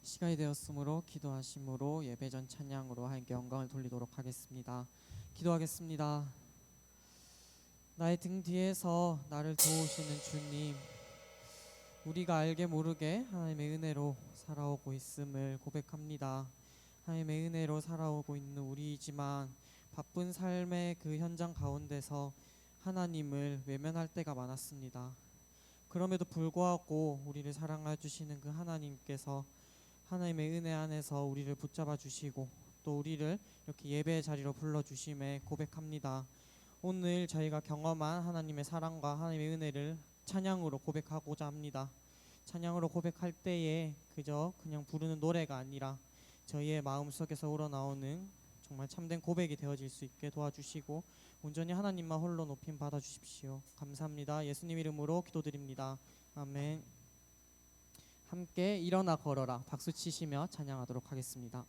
시간이 되었으므로 기도하심으로 예배전 찬양으로 하나님께 영광을 돌리도록 하겠습니다. 기도하겠습니다. 나의 등 뒤에서 나를 도우시는 주님, 우리가 알게 모르게 하나님의 은혜로 살아오고 있음을 고백합니다. 하나님의 은혜로 살아오고 있는 우리이지만 바쁜 삶의 그 현장 가운데서 하나님을 외면할 때가 많았습니다. 그럼에도 불구하고 우리를 사랑해 주시는 그 하나님께서 하나님의 은혜 안에서 우리를 붙잡아 주시고 또 우리를 이렇게 예배의 자리로 불러주심에 고백합니다. 오늘 저희가 경험한 하나님의 사랑과 하나님의 은혜를 찬양으로 고백하고자 합니다. 찬양으로 고백할 때에 그냥 부르는 노래가 아니라 저희의 마음속에서 우러나오는 정말 참된 고백이 되어질 수 있게 도와주시고 온전히 하나님만 홀로 높임 받아주십시오. 감사합니다. 예수님 이름으로 기도드립니다. 아멘. 함께 일어나 걸어라 박수 치시며 찬양하도록 하겠습니다.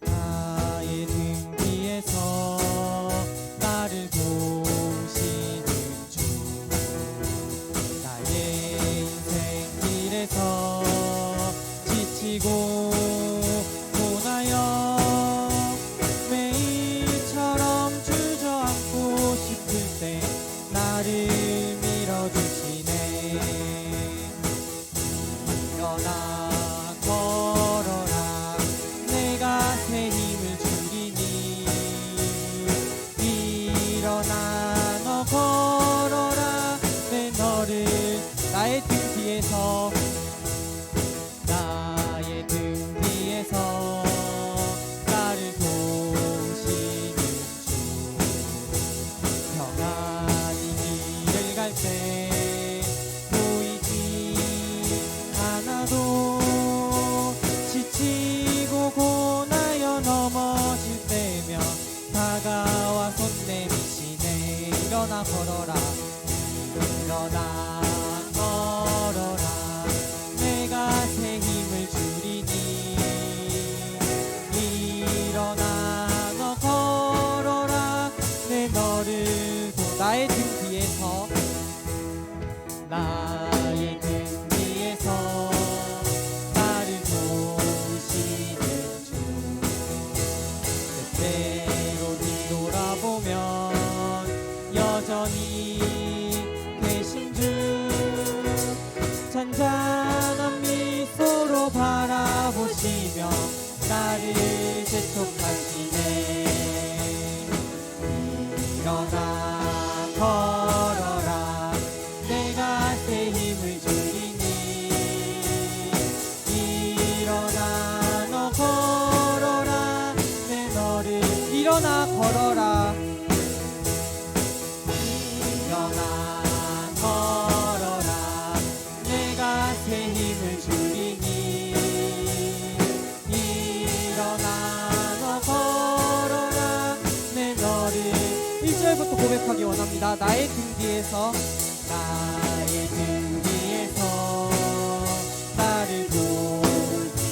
나의 등 뒤에서 나를 도우시는 주, 나의 인생 길에서 지치고 고나여 나를 밀어주시네. 일어나 걸어라 내가 새 힘을 주리니. 일어나 너 걸어라 내 너를 나의 등 뒤에서 나를 도우시는 주, 평안히 길을 갈 때 보이지 않아도 지치고 고나여 넘어질 때면 다가와 손 내미시네. 일어나 걸어라 일어나 걸어라 내가 새 힘을 주리니. 일어나 너 걸어라 내 너를 나의 등 뒤에서 나를 도우시는 주, 때때로 뒤돌아보면 여전히 계신 주, 잔잔한 미소로 바라보시며 나를 재촉하시네. 일어나 걸어라 내가 새 힘을 주리니. 일어나 너 걸어라 내 너를 일어나 걸어라 일어나 걸어라 내가 새 힘을 주리니. 일어나 너 걸어라 내 너를 1절부터 고백하기 원합니다. 나의 등 뒤에서 나를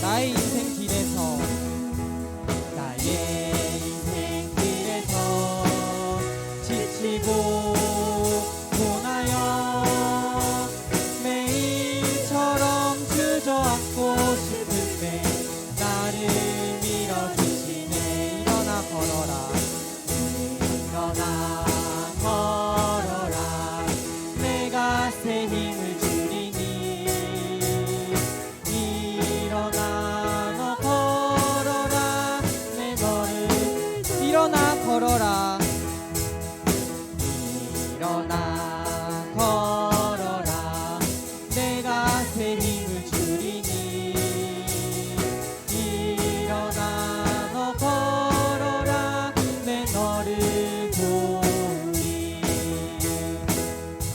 나의 인생 길에서 지치고 고나여 매일처럼 주저앉고 싶을 때 나를 밀어주시네. 일어나 걸어라 일어나 걸어라 내가 새 힘을 주리니. 일어나 너 걸어라 내 너를 일어나 걸어라 일어나 걸어라 내가 새 힘을 주리니. 일어나 너 걸어라 내 너를 도우리.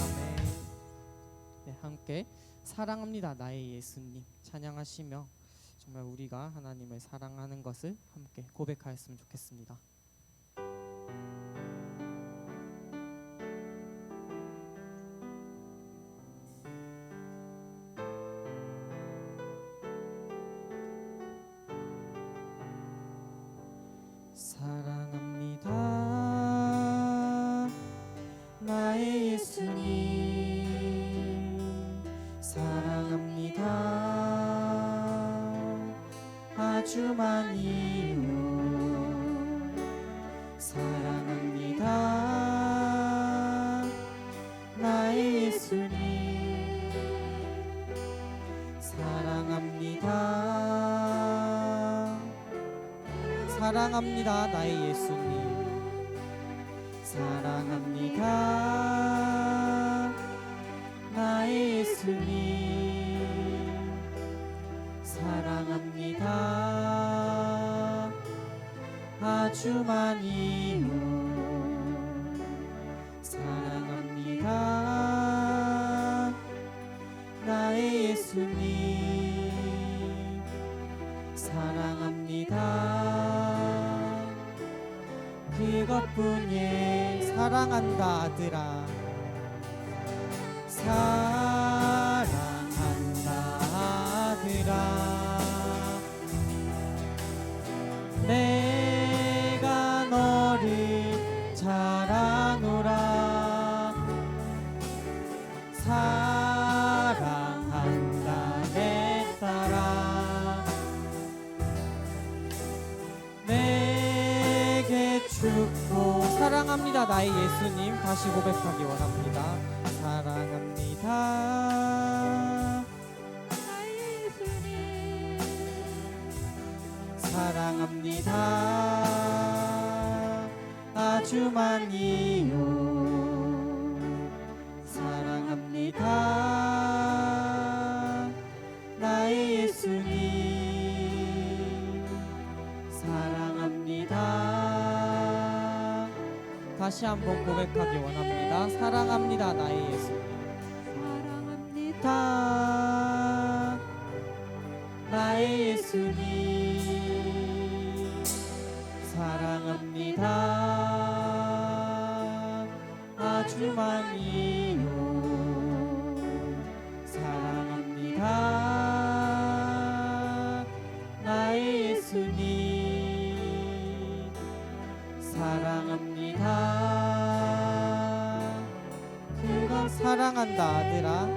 아멘. 네, 함께 사랑합니다 나의 예수님 찬양하시며 정말 우리가 하나님을 사랑하는 것을 함께 고백하였으면 좋겠습니다. 사랑합니다 사랑합니다 나의 예수님 사랑합니다 사랑합니다 나의 예수님 사랑합니다 나의 예수님 사랑합니다 아주 많이요 사랑합니다 나의 예수님 사랑합니다 그것뿐이 사랑한다 아들아 사랑한다 아들아 내가 너를 잘 아노라 사랑한다 내 딸아 내게 축복 사랑합니다 나의 예수님 다시 고백하기 원합니다 사랑합니다 나의 예수님 사랑합니다 아주 많이요 사랑합니다 나의 예수님 사랑합니다 다시 한번 고백하기 원합니다 사랑합니다 나의 예수님 사랑합니다 나의 예수님 사랑합니다 아주 많이요 사랑합니다 나의 예수님 사랑합니다 그가 사랑한다 아들아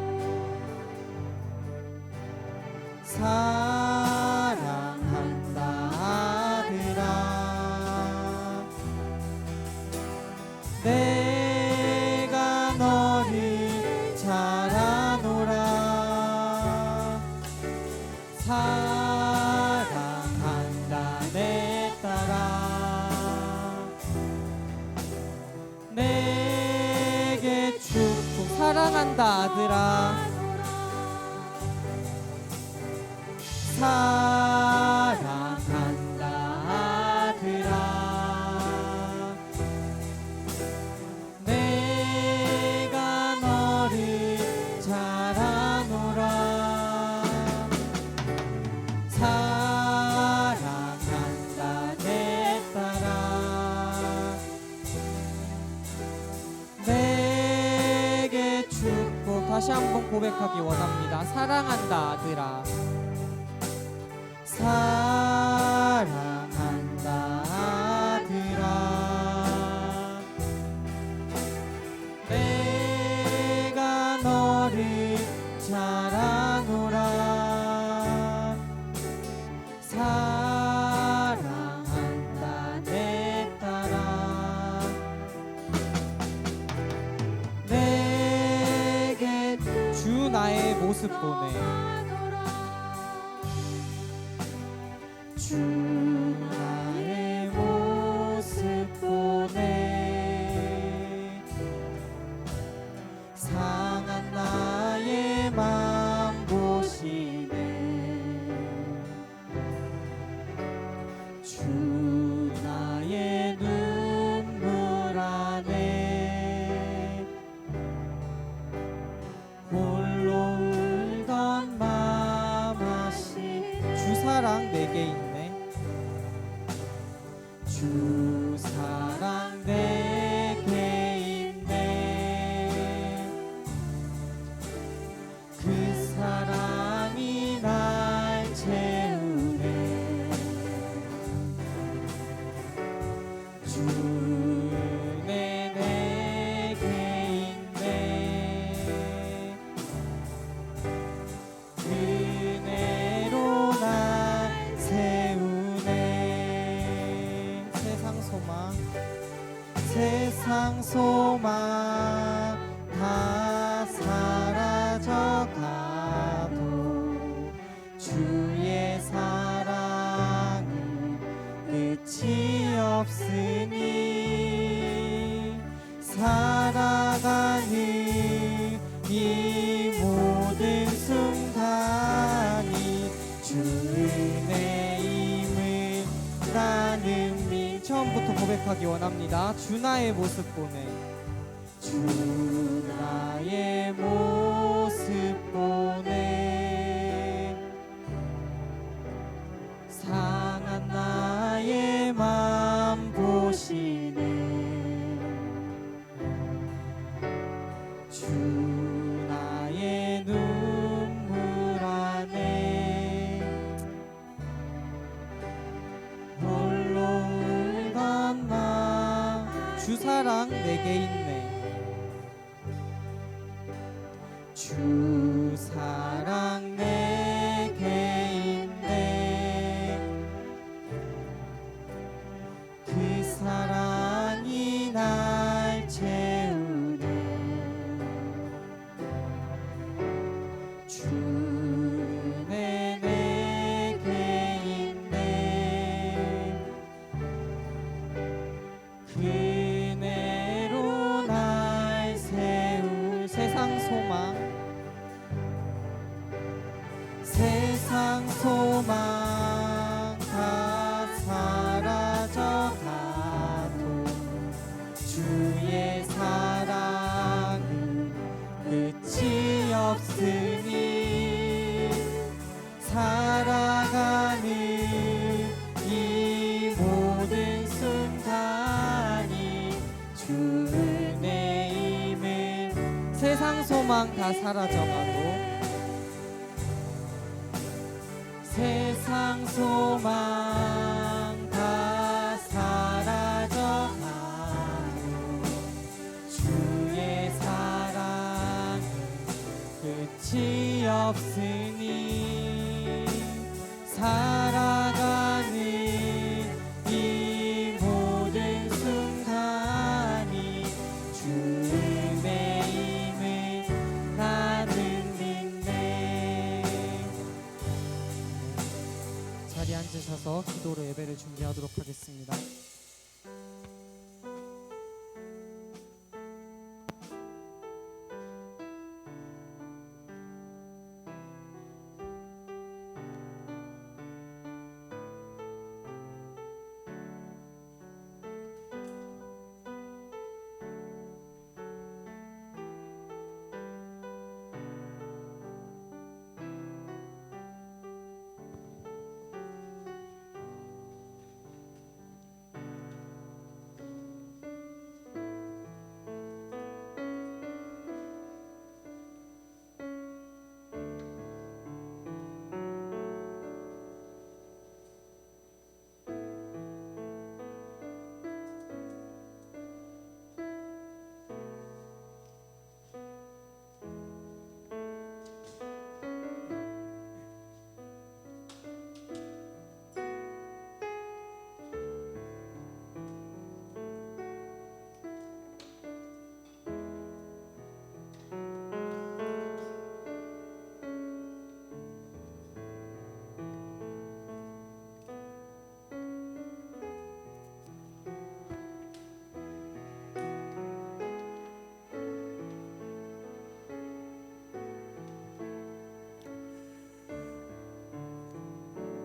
사랑한다 아들아 내가 너를 잘 아노라 사랑한다 내 딸아 내게 축복 사랑한다 아들아 사랑한다 아들아 내가 너를 잘 아노라 사랑한다 내 딸아 내게 축복 다시 한번 고백하기 원합니다 사랑한다 아들아 사랑한다 아들아 내가 너를 잘 아노라 사랑한다 내 딸아 내게 주 나의 모습 보내 주 나의 모습 보내 상한 나의 맘 보시네 주 나의 눈물 안에 홀로 울던 맘 하시 주 사랑 내게 있네 세상 소망 다 사라져가도 주의 사랑은 끝이 없으니 살아가는 이 모든 순간이 주 은혜임을 나는 처음부터 고백하기 원합니다. 주 나의 모습 보네. 주 나의 모습 보네. 상한 나의 맘 보시네. 주 나의 눈물 안에 홀로 울던 나 주 사랑 내게 있네. 주 사랑 내게 있네. 그 사랑이 날 채우네. 주 은혜 내게 있네. 그 은혜로 날 세울 세상 소망 세상 소망 다 사라져가도 주의 사랑은 끝이 없으니 살아가는 이 모든 순간이 주 은혜임을 세상 소망 다 사라져가도 세상 소망 다 사라져가도 주의 사랑은 끝이 없으니 살아가는 이 모든 순간이 주 은혜임을 나는 믿네. 자리에 앉으셔서 기도로 예배를 준비하도록 하겠습니다.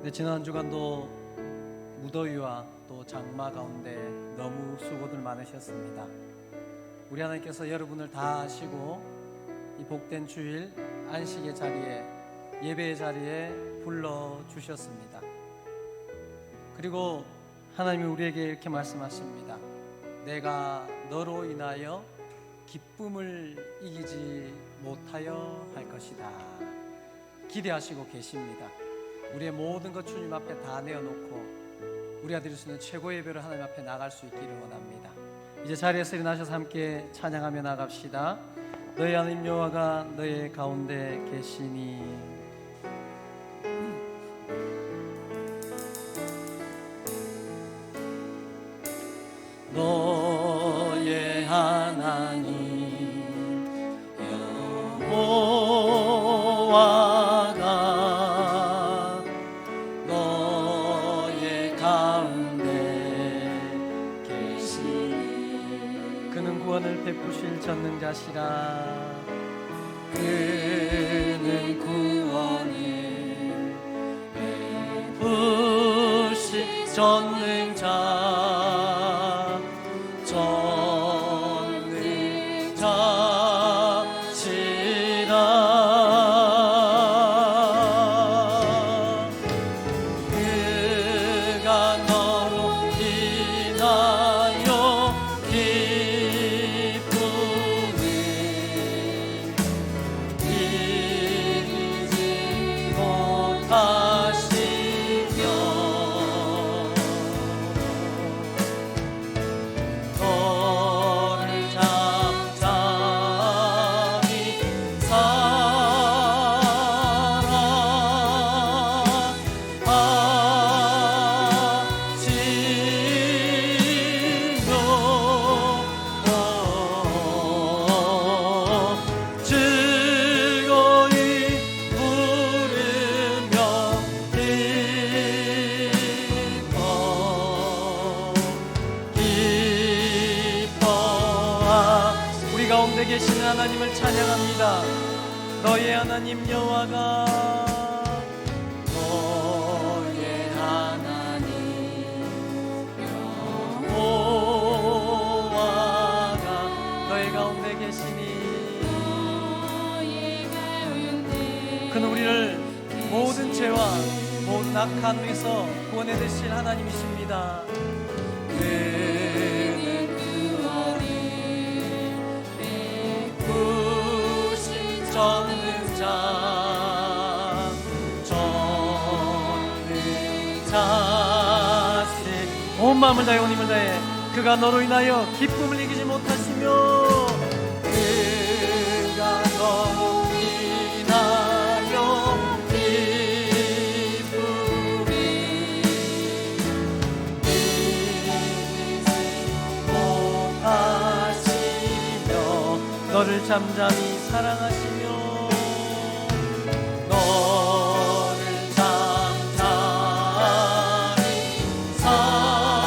네, 지난 주간도 무더위와 또 장마 가운데 너무 수고들 많으셨습니다. 우리 하나님께서 여러분을 다 아시고 이 복된 주일 안식의 자리에 예배의 자리에 불러주셨습니다. 그리고 하나님이 우리에게 이렇게 말씀하십니다. 내가 너로 인하여 기쁨을 이기지 못하여 할 것이다. 기대하시고 계십니다. 우리의 모든 것 주님 앞에 다 내어놓고 우리가 드릴 수 있는 최고의 예배를 하나님 앞에 나갈 수 있기를 원합니다. 이제 자리에서 일어나셔서 함께 찬양하며 나갑시다. 너희 하나님 여호와가 너희 가운데 계시니 너희 그는 구원을 베푸실 전능자시라. 그는 구원을 베푸실 전능자, 전능자시라. 그가 너로 인하여 기쁨을 이기지 못하시며 너를 잠잠히 사랑하시며 즐거이 부르며 기뻐하. 우리 가운데 계신 하나님을 찬양합니다. 너의 하나님 여호와가, 너의 하나님 여호와가 너의 가운데 계시니 그는 우리를 모든 죄와 모든 악한 에서 구원해 주실 하나님이십니다. 그는 구원을 베푸신 전능자, 전능자시. 온 마음을 다해 온 힘을 다해 그가 너로 인하여 기쁨을 이기지 못하시며 그가 너로 인하여 기쁨을 이기지 못하시며 너를 잠잠히 사랑하시며 너를 잠잠히 사랑하시며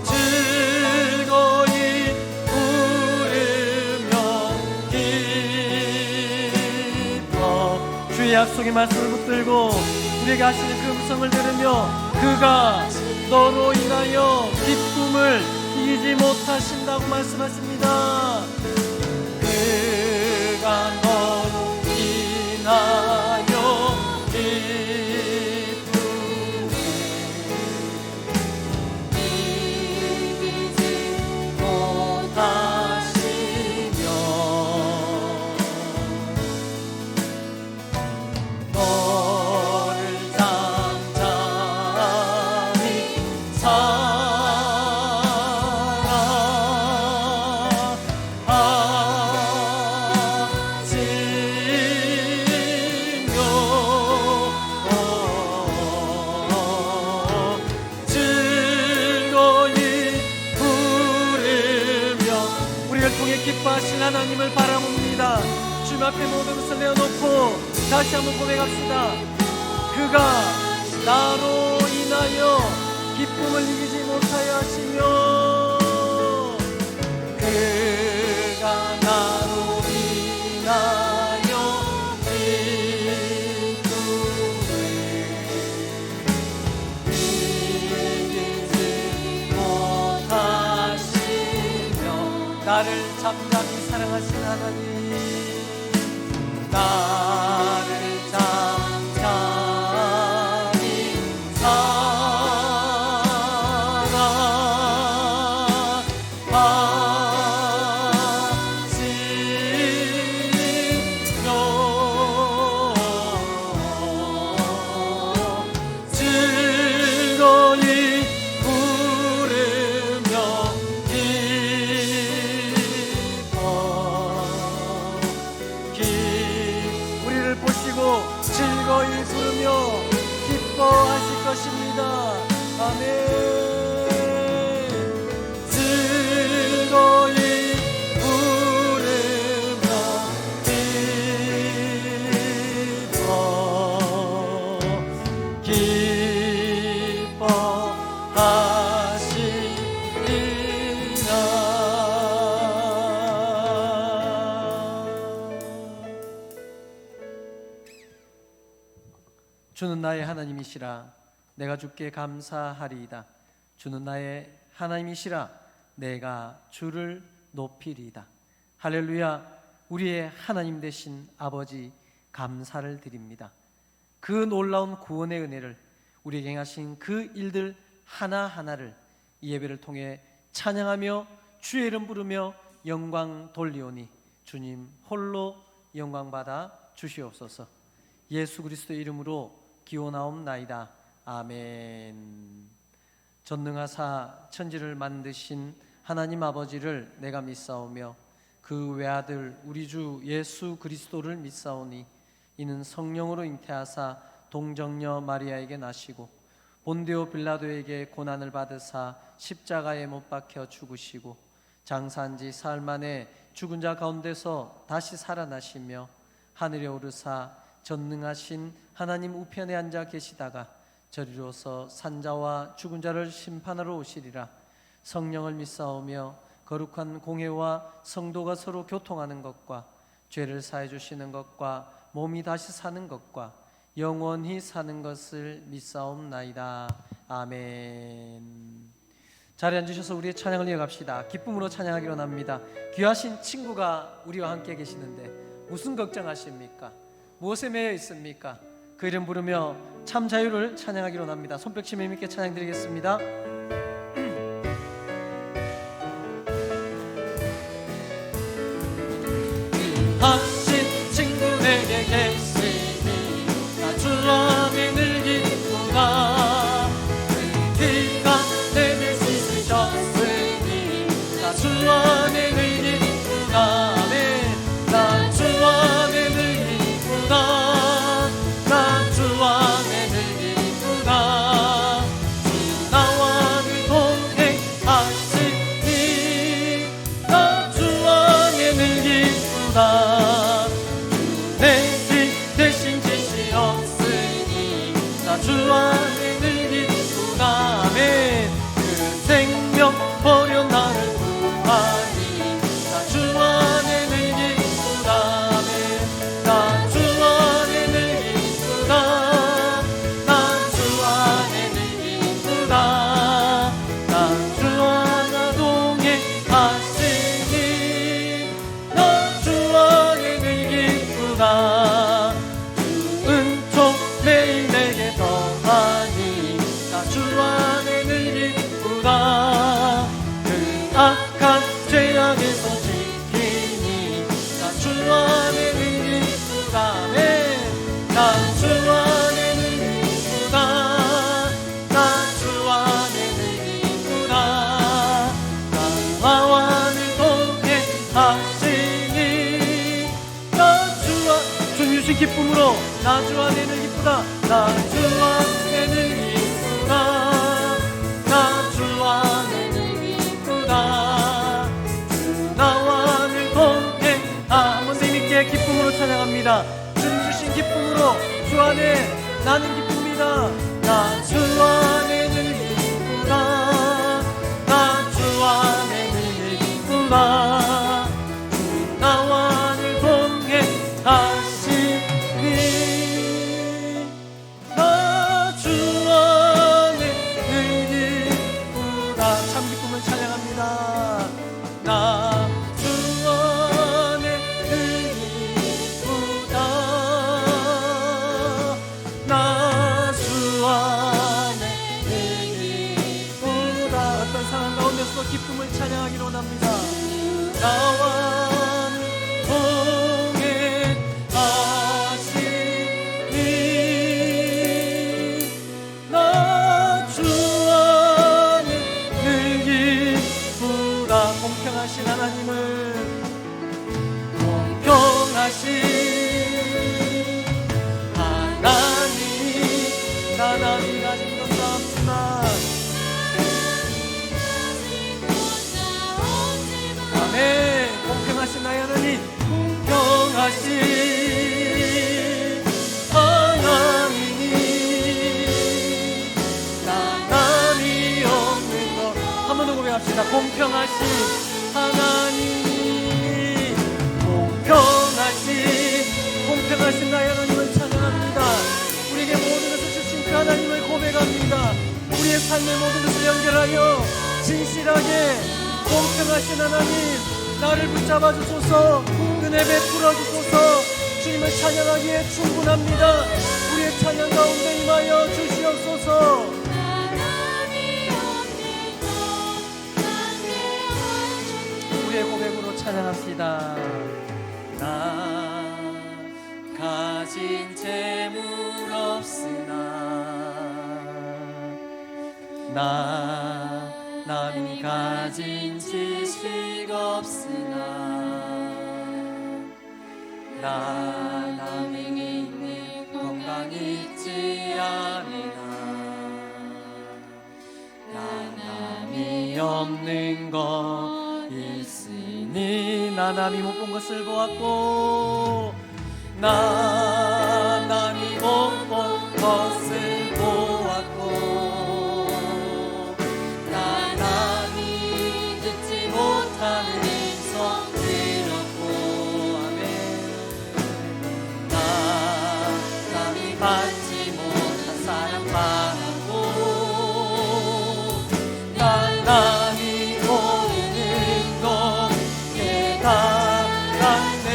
즐거이 부르며 기뻐. 주의 약속의 말씀을 붙들고 우리에게 하시는 그 음성을 들으며 그가 너로 인하여 기쁨을 이기지 못하신다고 말씀하십니다. 그가 너로 인하여 기쁨을 이기지 못하시며 너를 잠잠히 사랑하시며 즐거이 부르며 우리를 통해 기뻐하신 하나님을 바라봅니다. 주님 앞에 모든 것을 내어놓고 다시 한번 고백합시다. 그가 나로 인하여 기쁨을 이기지 못하여 하시며 그가 나로 인하여 기쁨을 이기지 못하시며 나를 잠잠히 사랑하신 하나님, 나를 잠잠히 사랑하시며 즐거이 부르며 기뻐. 주는 나의 하나님이시라 내가 주께 감사하리이다. 주는 나의 하나님이시라 내가 주를 높이리이다. 할렐루야. 우리의 하나님 되신 아버지 감사를 드립니다. 그 놀라운 구원의 은혜를 우리에게 행하신 그 일들 하나하나를 이 예배를 통해 찬양하며 주의 이름 부르며 영광 돌리오니 주님 홀로 영광 받아 주시옵소서. 예수 그리스도의 이름으로 기원하옵나이다. 아멘. 전능하사 천지를 만드신 하나님 아버지를 내가 믿사오며 그 외아들 우리 주 예수 그리스도를 믿사오니 이는 성령으로 잉태하사 동정녀 마리아에게 나시고 본디오 빌라도에게 고난을 받으사 십자가에 못 박혀 죽으시고 장사한 지 사흘 만에 죽은 자 가운데서 다시 살아나시며 하늘에 오르사 전능하신 하나님 우편에 앉아 계시다가 저리로서 산자와 죽은 자를 심판하러 오시리라. 성령을 믿사오며 거룩한 공회와 성도가 서로 교통하는 것과 죄를 사해 주시는 것과 몸이 다시 사는 것과 영원히 사는 것을 믿사옵나이다. 아멘. 자리에 앉으셔서 우리의 찬양을 이어갑시다. 기쁨으로 찬양하기로 합니다. 귀하신 친구가 우리와 함께 계시는데 무슨 걱정하십니까? 무엇에 매여 있습니까? 그 이름 부르며 참 자유를 찬양하기로 합니다. 손뼉치며 힘있게 찬양드리겠습니다. 귀하신 친구 내게 계시니 나 주 안에 늘 기쁘다. 그가 내게 씻으셨으니 나 주 안에 늘 기쁘다. 나 주 안에 늘 기쁘다. 나 주 안에 늘 기쁘다. 주 나와 늘 동행하시니 나 주 안에 늘 기쁘다. 내 길 대신 지시 없으니 나 주 안에 늘 기쁘다. 그 생명 버려 나를 구하니 나 주 안에 늘 기쁘다. 나 주 안에 늘 기쁘다. 나 주 안에 늘 기쁘다. 나 주 안에 동행하시니 나 주 안에 늘 기쁘다. 주 은총 매일 내게 더하니 나 주 안에 늘 기쁘다. 그 악한 죄악에서 지키니 나 주 안에 늘 기쁘다. 나 주 안에 늘 기쁘다. 나 주 안에 늘 기쁘다. 나와 늘 동행하시니 나 주 안에 주님 주신 기쁨으로 나 주 안에 늘 기쁘다. 나 주 안에 늘 기쁘다. 나 주 안에 늘 기쁘다. 주 나와 늘 동행하. 한번 힘있게 기쁨으로 찬양합니다. 주님 주신 기쁨으로 주 안에 나는 기쁩니다. 나 주 안에 늘 기쁘다. 나 주 안에 늘 기쁘다. 주 나와 늘 동행하시니 나 주 안에 늘 기쁘다. 참 기쁨을 찬양합니다. 나 주 안에 늘 기쁘다. 나 주 안에 늘 우리의 삶의 모든 것을 연결하여 진실하게 공평하신 하나님, 나를 붙잡아 주소서. 은혜 베풀어 주소서. 주님을 찬양하기에 충분합니다. 우리의 찬양 가운데 임하여 주시옵소서. 우리의 고백으로 찬양합시다. 나 가진 재물 없으나, 나 남이 가진 지식 없으나, 나 남이 있는 건강 있지 않으나, 나 남이 없는 것 있으니, 나 남이 못 본 것을 보았고, 나 남이 못 본 것을 보았고, 나 남이 듣지 못한 음성 들었고, 아멘. 나 남이 받지 못한 사랑 받았고, 나 남이 모르는 것 깨달았네.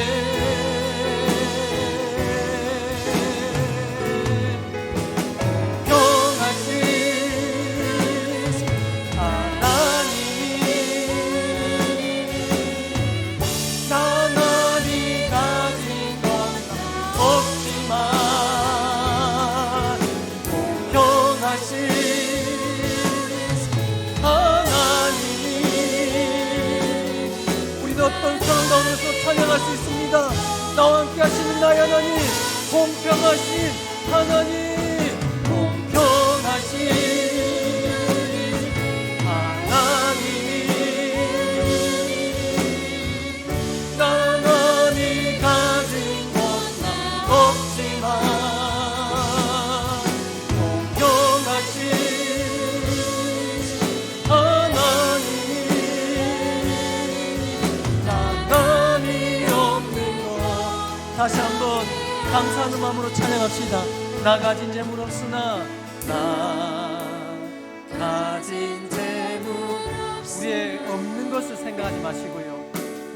어떤 상황 가운데서 찬양할 수 있습니다. 나와 함께 하시는 나의 하나님, 공평하신 하나님, 공평하신 하나님, 나 남이 가진 것은 없지만 공평하신 하나님, 다시 한번 감사하는 마음으로 찬양합시다. 나 가진 재물 없으나, 나 가진 재물, 우리의 없는 것을 생각하지 마시고요,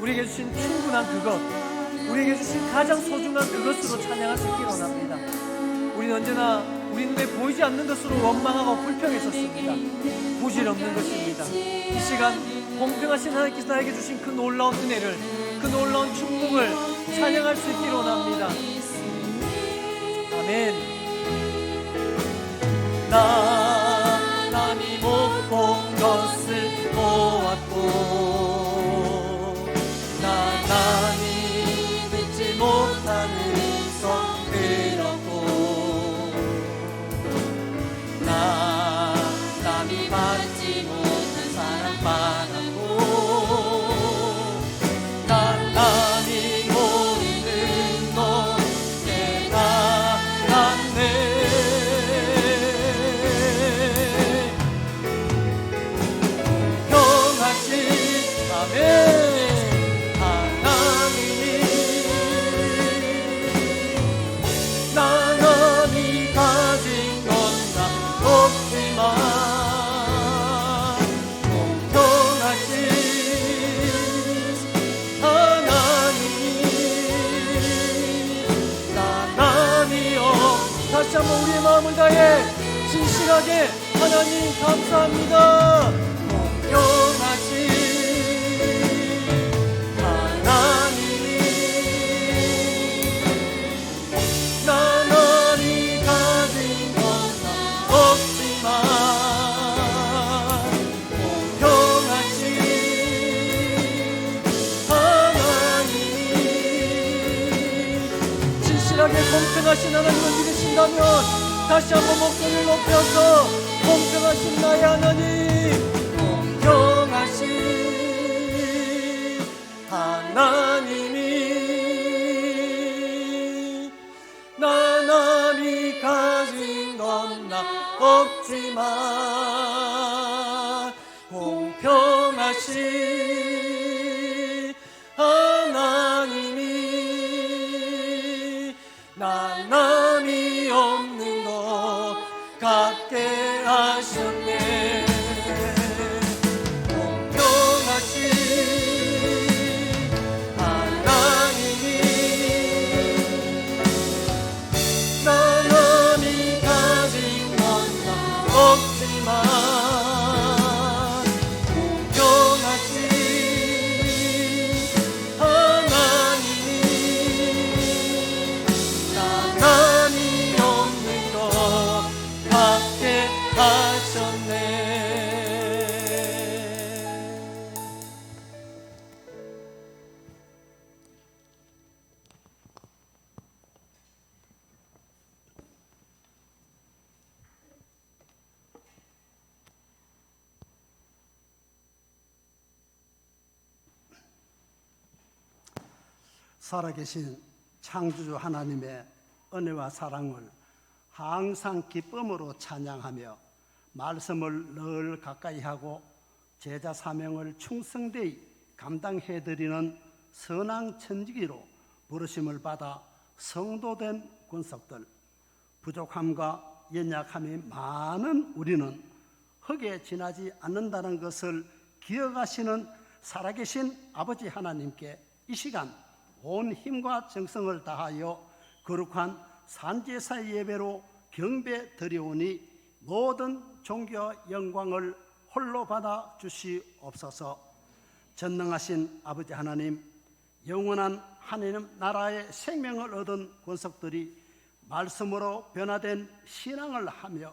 우리에게 주신 충분한 그것, 우리에게 주신 가장 소중한 그것으로 찬양할 수 있기를 원합니다. 우리는 언제나 우리 눈에 보이지 않는 것으로 원망하고 불평했었습니다. 부질없는 것입니다. 이 시간 공평하신 하나님께서 나에게 주신 그 놀라운 은혜를, 그 놀라운 축복을 찬양할 수 있기를 원합니다. 아멘. 나 남이 못 본 것을 보았고, 나 남이 듣지 못한 음성 들었고, 나 남이 받지 못한 사랑 받았고, 나 남이 모르는 것 깨달았네. 공평하신 아멘 하나님이, 나 남이 가진 건 다 없지만 공평하신 다시 한번 우리의 마음을 다해 진실하게 하나님 감사합니다. 공평하신 하나님, 나 남이 가진 건 없지만 공평하신 하나님, 진실하게 공평하신 하나님을 믿으신다면 다시 한번 목소리를 높여서 공평하신 나의 하나님, 공평하신 하나님이, 나 남이 가진 건 나 없지만 공평하신 하나님이, 나 남이 없는 것 같게 하셨네. 살아계신 창조주 하나님의 은혜와 사랑을 항상 기쁨으로 찬양하며 말씀을 늘 가까이 하고 제자 사명을 충성되이 감당해드리는 선한 천지기로 부르심을 받아 성도된 권속들, 부족함과 연약함이 많은 우리는 흙에 지나지 않는다는 것을 기억하시는 살아계신 아버지 하나님께 이 시간 온 힘과 정성을 다하여 거룩한 산제사 예배로 경배 드리오니 모든 존귀와 영광을 홀로 받아 주시옵소서. 전능하신 아버지 하나님, 영원한 하나님 나라의 생명을 얻은 권속들이 말씀으로 변화된 신앙을 하며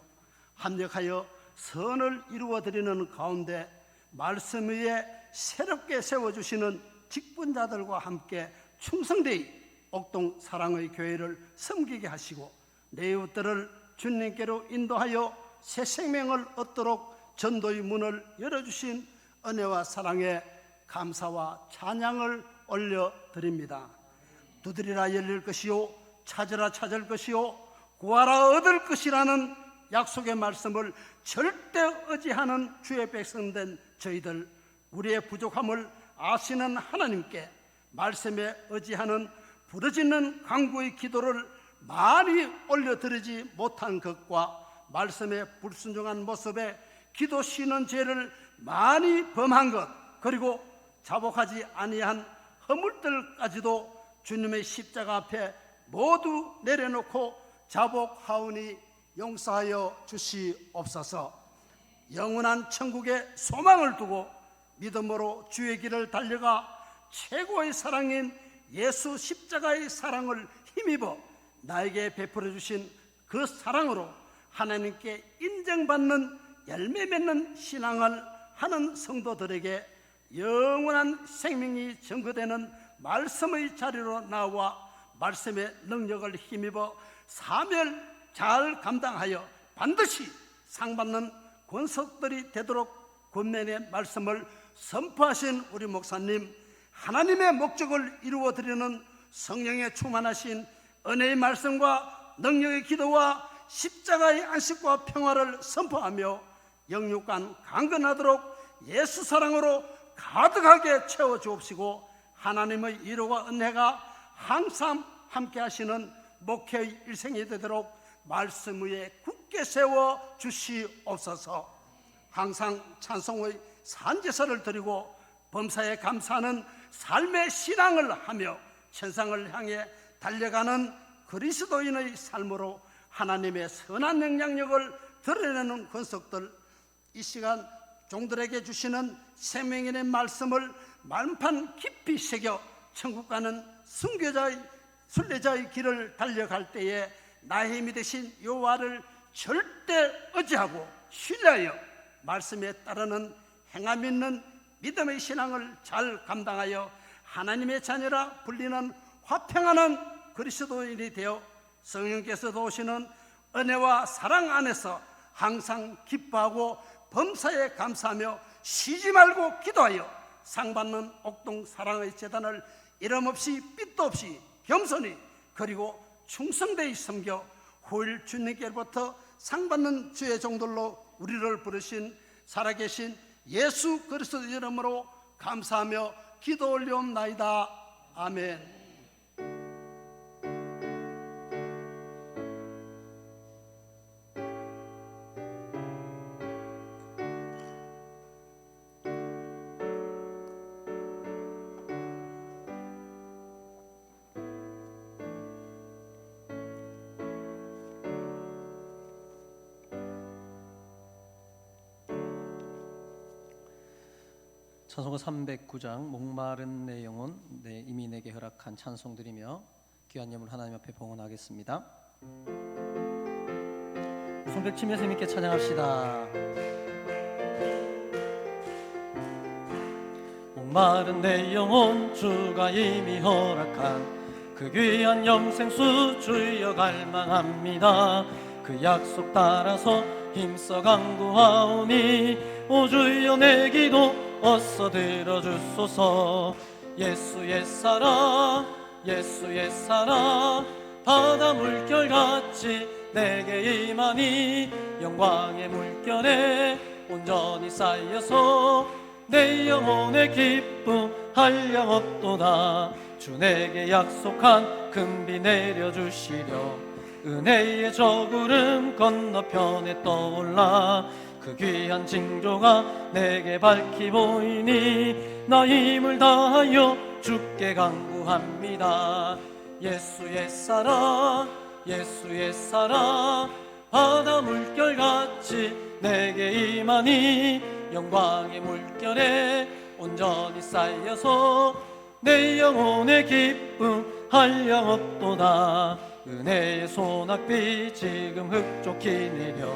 합력하여 선을 이루어드리는 가운데 말씀 위에 새롭게 세워주시는 직분자들과 함께 충성되이 옥동 사랑의 교회를 섬기게 하시고 내 이웃들을 주님께로 인도하여 새 생명을 얻도록 전도의 문을 열어주신 은혜와 사랑에 감사와 찬양을 올려드립니다. 두드리라 열릴 것이요 찾으라 찾을 것이요 구하라 얻을 것이라는 약속의 말씀을 절대 의지하는 주의 백성된 저희들, 우리의 부족함을 아시는 하나님께 말씀에 의지하는 부르짖는 간구의 기도를 많이 올려드리지 못한 것과 말씀에 불순종한 모습에 기도 쉬는 죄를 많이 범한 것, 그리고 자복하지 아니한 허물들까지도 주님의 십자가 앞에 모두 내려놓고 자복하오니 용서하여 주시옵소서. 영원한 천국의 소망을 두고 믿음으로 주의 길을 달려가 최고의 사랑인 예수 십자가의 사랑을 힘입어 나에게 베풀어 주신 그 사랑으로 하나님께 인정받는 열매 맺는 신앙을 하는 성도들에게 영원한 생명이 증거되는 말씀의 자리로 나와 말씀의 능력을 힘입어 사명을 잘 감당하여 반드시 상받는 권속들이 되도록 권면의 말씀을 선포하신 우리 목사님, 하나님의 목적을 이루어드리는 성령의 충만하신 은혜의 말씀과 능력의 기도와 십자가의 안식과 평화를 선포하며 영육간 강건하도록 예수 사랑으로 가득하게 채워주옵시고 하나님의 위로와 은혜가 항상 함께 하시는 목회의 일생이 되도록 말씀 위에 굳게 세워 주시옵소서. 항상 찬송의 산제사를 드리고 범사에 감사하는 삶의 신앙을 하며 천상을 향해 달려가는 그리스도인의 삶으로 하나님의 선한 영향력을 드러내는 권속들, 이 시간 종들에게 주시는 생명의 말씀을 만판 깊이 새겨 천국 가는 순례자의 길을 달려갈 때에 나의 힘이 되신 여호와를 절대 의지하고 신뢰하여 말씀에 따르는 행함 있는 믿음의 신앙을 잘 감당하여 하나님의 자녀라 불리는 화평하는 그리스도인이 되어 성령께서 도우시는 은혜와 사랑 안에서 항상 기뻐하고 범사에 감사하며 쉬지 말고 기도하여 상받는 옥동 사랑의 재단을 이름없이 삐도 없이 겸손히 그리고 충성되이 섬겨 후일 주님께로부터 상받는 주의 종들로 우리를 부르신 살아계신 예수 그리스도 이름으로 감사하며 기도 올리옵나이다. 아멘. 찬송가 309장 목마른 내 영혼 이미 내게 허락한 찬송 드리며 귀한 예물 하나님 앞에 봉헌하겠습니다. 손뼉치면서 힘있게 찬양합시다. 목마른 내 영혼 주가 이미 허락한 그 귀한 영생수 주여 갈망합니다. 그 약속 따라서 힘써 간구하오니 오 주여 내 기도 어서 들어주소서. 예수의 사랑 예수의 사랑 바다 물결같이 내게 임하니 영광의 물결에 온전히 쌓여서 내 영혼의 기쁨 한량없도다. 주 내게 약속한 금비 내려주시려 은혜의 저구름 건너편에 떠올라 그 귀한 징조가 내게 밝히 보이니 나 힘을 다하여 주께 간구합니다. 예수의 사랑 예수의 사랑 바다 물결같이 내게 임하니 영광의 물결에 온전히 쌓여서 내 영혼의 기쁨 한량없도다. 은혜의 소낙비 지금 흡족히 내려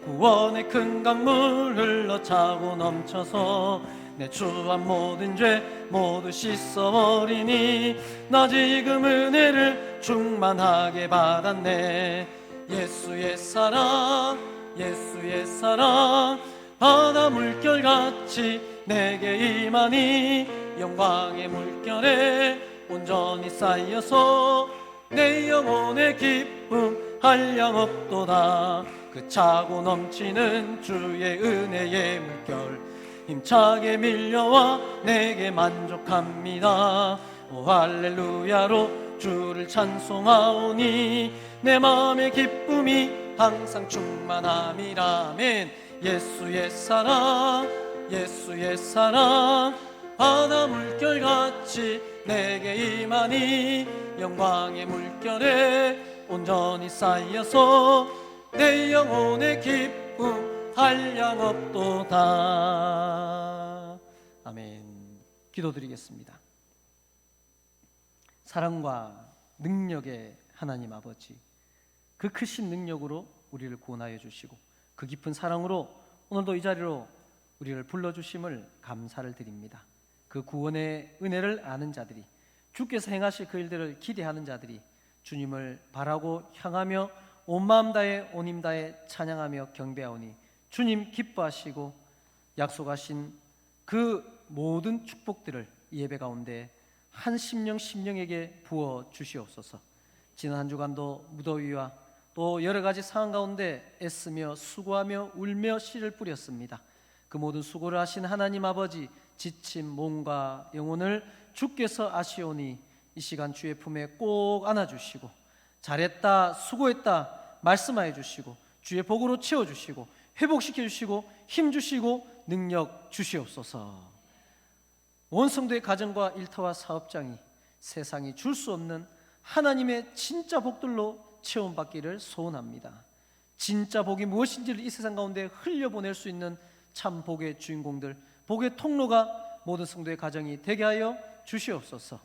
구원의 큰 강물 흘러 차고 넘쳐서 내 추한 모든 죄 모두 씻어버리니 나 지금 은혜를 충만하게 받았네. 예수의 사랑 예수의 사랑 바다 물결같이 내게 임하니 영광의 물결에 온전히 쌓여서 내 영혼의 기쁨 한량없도다. 그 차고 넘치는 주의 은혜의 물결 힘차게 밀려와 내게 만족합니다. 오 할렐루야로 주를 찬송하오니 내 마음의 기쁨이 항상 충만함이라. 아멘. 예수의 사랑 예수의 사랑 바다 물결같이 내게 임하니 영광의 물결에 온전히 쌓여서 내 영혼의 기쁨 한량없도다. 아멘. 기도드리겠습니다. 사랑과 능력의 하나님 아버지, 그 크신 능력으로 우리를 구원하여 주시고 그 깊은 사랑으로 오늘도 이 자리로 우리를 불러주심을 감사를 드립니다. 그 구원의 은혜를 아는 자들이, 주께서 행하실 그 일들을 기대하는 자들이 주님을 바라고 향하며 온 마음 다해 온 힘 다해 찬양하며 경배하오니 주님 기뻐하시고 약속하신 그 모든 축복들을 이 예배 가운데 한 심령에게 부어 주시옵소서. 지난 한 주간도 무더위와 또 여러 가지 상황 가운데 애쓰며 수고하며 울며 씨를 뿌렸습니다. 그 모든 수고를 하신 하나님 아버지, 지친 몸과 영혼을 주께서 아시오니 이 시간 주의 품에 꼭 안아주시고 잘했다 수고했다 말씀하여 주시고 주의 복으로 채워주시고 회복시켜 주시고 힘 주시고 능력 주시옵소서. 온 성도의 가정과 일터와 사업장이 세상이 줄 수 없는 하나님의 진짜 복들로 체험받기를 소원합니다. 진짜 복이 무엇인지를 이 세상 가운데 흘려보낼 수 있는 참 복의 주인공들, 복의 통로가 모든 성도의 가정이 되게 하여 주시옵소서.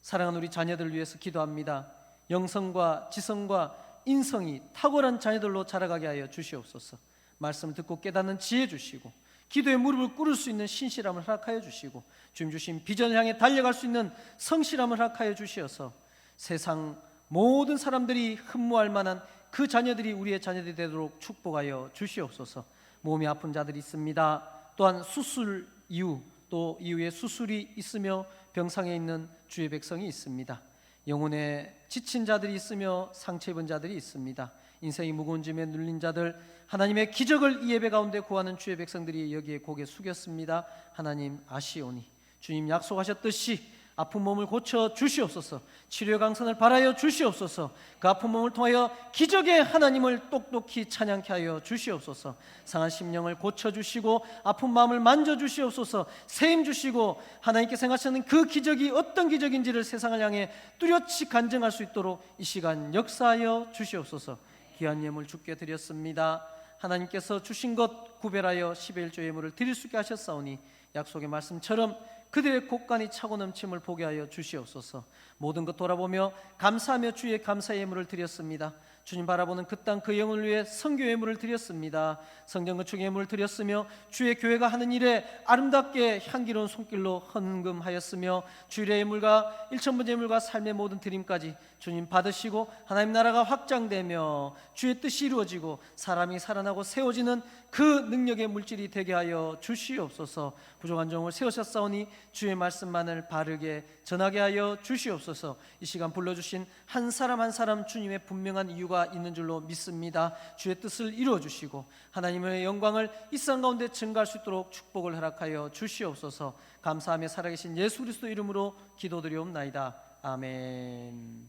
사랑하는 우리 자녀들을 위해서 기도합니다. 영성과 지성과 인성이 탁월한 자녀들로 자라가게 하여 주시옵소서. 말씀을 듣고 깨닫는 지혜 주시고 기도의 무릎을 꿇을 수 있는 신실함을 허락하여 주시고 주님 주신 비전을 향해 달려갈 수 있는 성실함을 허락하여 주시어서 세상 모든 사람들이 흠모할 만한 그 자녀들이 우리의 자녀들이 되도록 축복하여 주시옵소서. 몸이 아픈 자들이 있습니다. 또한 수술 이후 또 이후에 수술이 있으며 병상에 있는 주의 백성이 있습니다. 영혼에 지친 자들이 있으며 상처 입은 자들이 있습니다. 인생이 무거운 짐에 눌린 자들, 하나님의 기적을 이 예배 가운데 구하는 주의 백성들이 여기에 고개 숙였습니다. 하나님 아시오니 주님 약속하셨듯이 아픈 몸을 고쳐 주시옵소서. 치료의 강선을 바라여 주시옵소서. 그 아픈 몸을 통하여 기적의 하나님을 똑똑히 찬양케 하여 주시옵소서. 상한 심령을 고쳐주시고 아픈 마음을 만져주시옵소서. 세임 주시고 하나님께 생각하시는 그 기적이 어떤 기적인지를 세상을 향해 뚜렷이 간증할 수 있도록 이 시간 역사하여 주시옵소서. 귀한 예물 주께 드렸습니다. 하나님께서 주신 것 구별하여 11조 예물을 드릴 수 있게 하셨사오니 약속의 말씀처럼 그들의 곳간이 차고 넘침을 보게 하여 주시옵소서. 모든 것 돌아보며 감사하며 주의 감사의 예물을 드렸습니다. 주님 바라보는 그 땅 그 영혼을 위해 선교 예물을 드렸습니다. 성전 건축 예물을 드렸으며 주의 교회가 하는 일에 아름답게 향기로운 손길로 헌금하였으며 주일의 예물과 일천번 예물과 삶의 모든 드림까지 주님 받으시고 하나님 나라가 확장되며 주의 뜻이 이루어지고 사람이 살아나고 세워지는 그 능력의 물질이 되게 하여 주시옵소서. 부족한 종을 세우셨사오니 주의 말씀만을 바르게 전하게 하여 주시옵소서. 이 시간 불러주신 한 사람 한 사람 주님의 분명한 이유가 있는 줄로 믿습니다. 주의 뜻을 이루어 주시고 하나님의 영광을 이 세상 가운데 증가할 수 있도록 축복을 허락하여 주시옵소서. 감사하며 살아계신 예수 그리스도 이름으로 기도드리옵나이다. 아멘.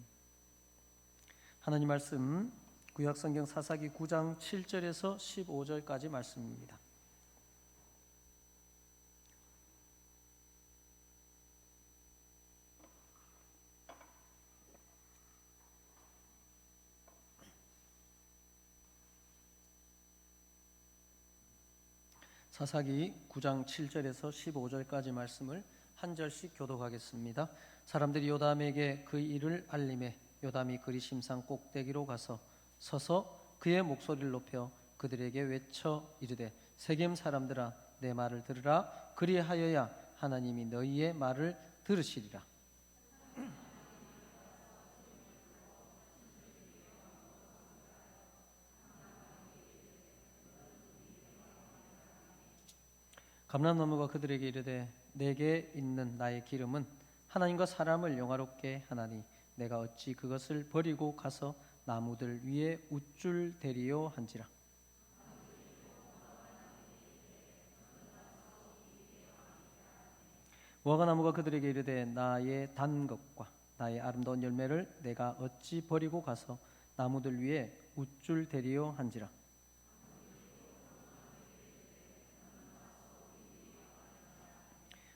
하나님 말씀 구약성경 사사기 9장 7절에서 15절까지 말씀입니다. 사사기 9장 7절에서 15절까지 말씀을 한 절씩 교독하겠습니다. 사람들이 요담에게 그 일을 알림해 요담이 그리심산 꼭대기로 가서 서서 그의 목소리를 높여 그들에게 외쳐 이르되 세겜 사람들아 내 말을 들으라. 그리하여야 하나님이 너희의 말을 들으시리라. 감람나무가 그들에게 이르되 내게 있는 나의 기름은 하나님과 사람을 영화롭게 하나니 내가 어찌 그것을 버리고 가서 나무들 위에 우쭐 대리요 한지라. 무화과나무가 그들에게 이르되 나의 단 것과 나의 아름다운 열매를 내가 어찌 버리고 가서 나무들 위에 우쭐 대리요 한지라.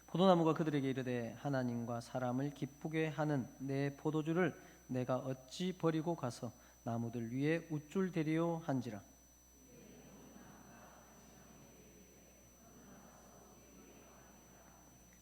포도나무가 그들에게 이르되 하나님과 사람을 기쁘게 하는 내 포도주를 내가 어찌 버리고 가서 나무들 위에 우쭐 대리요 한지라.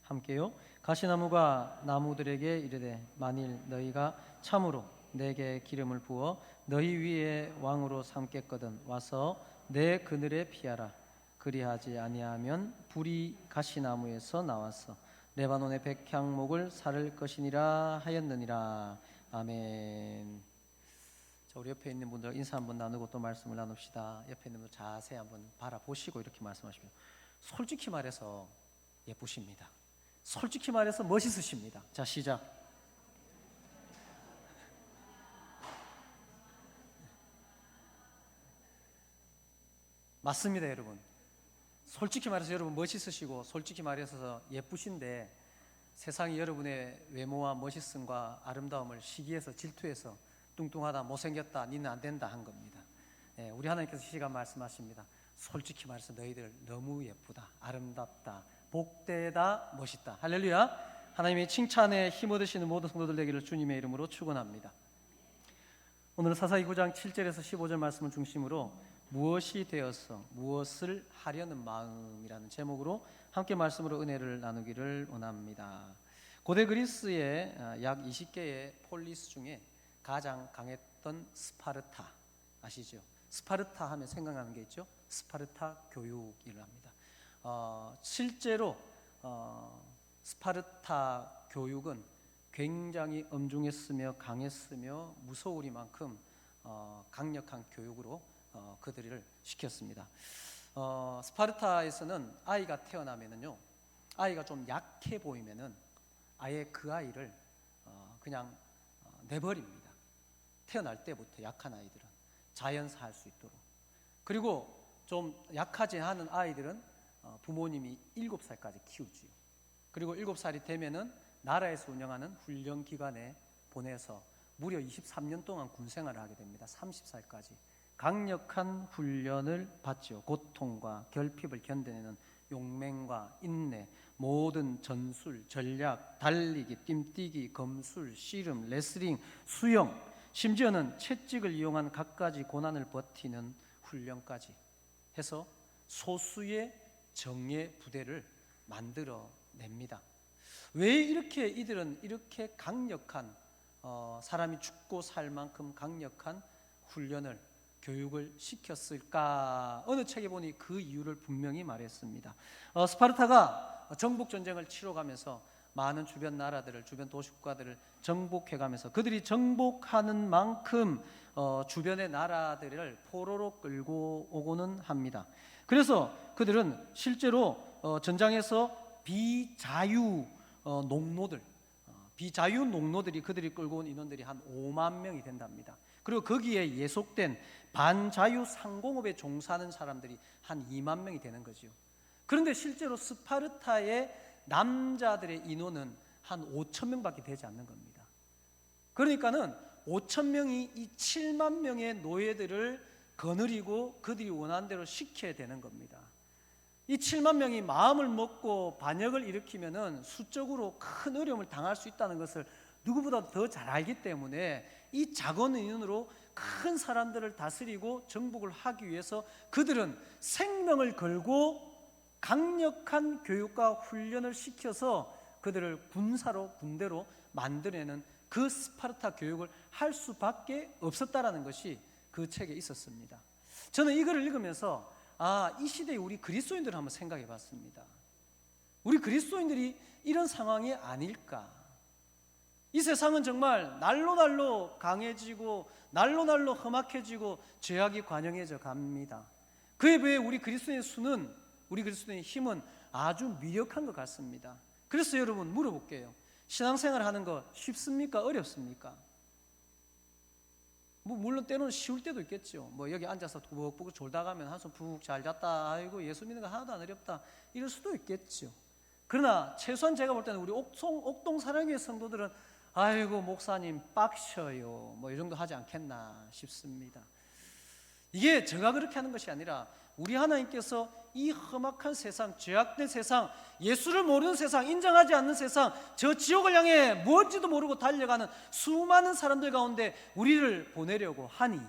함께요. 가시나무가 나무들에게 이르되 만일 너희가 참으로 내게 기름을 부어 너희 위에 왕으로 삼겠거든 와서 내 그늘에 피하라. 그리하지 아니하면 불이 가시나무에서 나와서 레바논의 백향목을 사를 것이니라 하였느니라. 아멘. 자, 우리 옆에 있는 분들 인사 한번 나누고 또 말씀을 나눕시다. 옆에 있는 분들 자세히 한번 바라보시고 이렇게 말씀하시면 솔직히 말해서 예쁘십니다. 솔직히 말해서 멋있으십니다. 자, 시작. 맞습니다, 여러분. 솔직히 말해서 여러분 멋있으시고 솔직히 말해서 예쁘신데 세상이 여러분의 외모와 멋있음과 아름다움을 시기해서 질투해서 뚱뚱하다 못생겼다 니는 안 된다 한 겁니다. 우리 하나님께서 이 시간 말씀하십니다. 솔직히 말해서 너희들 너무 예쁘다, 아름답다, 복되다, 멋있다. 할렐루야. 하나님의 칭찬에 힘 얻으시는 모든 성도들 되기를 주님의 이름으로 축원합니다. 오늘은 사사기 9장 7절에서 15절 말씀을 중심으로 무엇이 되어서 무엇을 하려는 마음이라는 제목으로 함께 말씀으로 은혜를 나누기를 원합니다. 고대 그리스의 약 20개의 폴리스 중에 가장 강했던 스파르타 아시죠? 스파르타 하면 생각나는 게 있죠? 스파르타 교육이랍니다. 실제로 스파르타 교육은 굉장히 엄중했으며 강했으며 무서우리만큼 강력한 교육으로 그들을 시켰습니다. 스파르타에서는 아이가 태어나면은요, 아이가 좀 약해 보이면은 아예 그 아이를 그냥 내버립니다. 태어날 때부터 약한 아이들은 자연사할 수 있도록. 그리고 좀 약하지 않은 아이들은 부모님이 7살까지 키우지요. 그리고 7살이 되면은 나라에서 운영하는 훈련기관에 보내서 무려 23년 동안 군생활을 하게 됩니다. 30살까지 강력한 훈련을 받죠. 고통과 결핍을 견뎌내는 용맹과 인내, 모든 전술, 전략, 달리기, 뜀뛰기, 검술, 씨름, 레슬링, 수영, 심지어는 채찍을 이용한 갖가지 고난을 버티는 훈련까지 해서 소수의 정예 부대를 만들어냅니다. 왜 이렇게 이들은 이렇게 강력한 사람이 죽고 살 만큼 강력한 훈련을 교육을 시켰을까? 어느 책에 보니 그 이유를 분명히 말했습니다. 스파르타가 정복 전쟁을 치러가면서 많은 주변 나라들을, 주변 도시국가들을 정복해가면서 그들이 정복하는 만큼 주변의 나라들을 포로로 끌고 오고는 합니다. 그래서 그들은 실제로 전장에서 비자유 농노들이 그들이 끌고 온 인원들이 한 5만 명이 된답니다. 그리고 거기에 예속된 반자유 상공업에 종사하는 사람들이 한 2만 명이 되는 거죠. 그런데 실제로 스파르타의 남자들의 인원은 한 5천 명밖에 되지 않는 겁니다. 그러니까는 5천 명이 이 7만 명의 노예들을 거느리고 그들이 원하는 대로 시켜야 되는 겁니다. 이 7만 명이 마음을 먹고 반역을 일으키면은 수적으로 큰 어려움을 당할 수 있다는 것을 누구보다 더 잘 알기 때문에 이 작은 인원으로 큰 사람들을 다스리고 정복을 하기 위해서 그들은 생명을 걸고 강력한 교육과 훈련을 시켜서 그들을 군대로 만들어내는 그 스파르타 교육을 할 수밖에 없었다라는 것이 그 책에 있었습니다. 저는 이거를 읽으면서 이 시대에 우리 그리스도인들을 한번 생각해 봤습니다. 우리 그리스도인들이 이런 상황이 아닐까? 이 세상은 정말 날로 강해지고 날로 험악해지고 죄악이 관영해져 갑니다. 그에 비해 우리 그리스도인의 힘은 아주 미력한 것 같습니다. 그래서 여러분 물어볼게요. 신앙생활 하는 거 쉽습니까? 어렵습니까? 물론 때로는 쉬울 때도 있겠죠. 여기 앉아서 부벅부벅 졸다 가면 한숨 푹 잘 잤다. 아이고 예수 믿는 거 하나도 안 어렵다. 이럴 수도 있겠죠. 그러나 최소한 제가 볼 때는 우리 옥동 사랑교회 성도들은 아이고 목사님 빡셔요. 이 정도 하지 않겠나 싶습니다. 이게 제가 그렇게 하는 것이 아니라 우리 하나님께서 이 험악한 세상, 죄악된 세상, 예수를 모르는 세상, 인정하지 않는 세상, 저 지옥을 향해 뭔지도 모르고 달려가는 수많은 사람들 가운데 우리를 보내려고 하니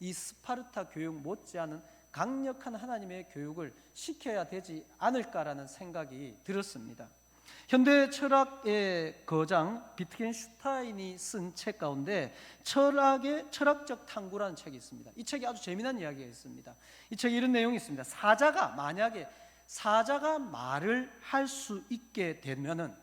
이 스파르타 교육 못지않은 강력한 하나님의 교육을 시켜야 되지 않을까라는 생각이 들었습니다. 현대 철학의 거장 비트겐슈타인이 쓴 책 가운데 철학적 탐구라는 책이 있습니다. 이 책이 아주 재미난 이야기가 있습니다. 이 책에 이런 내용이 있습니다. 만약에 사자가 말을 할 수 있게 되면은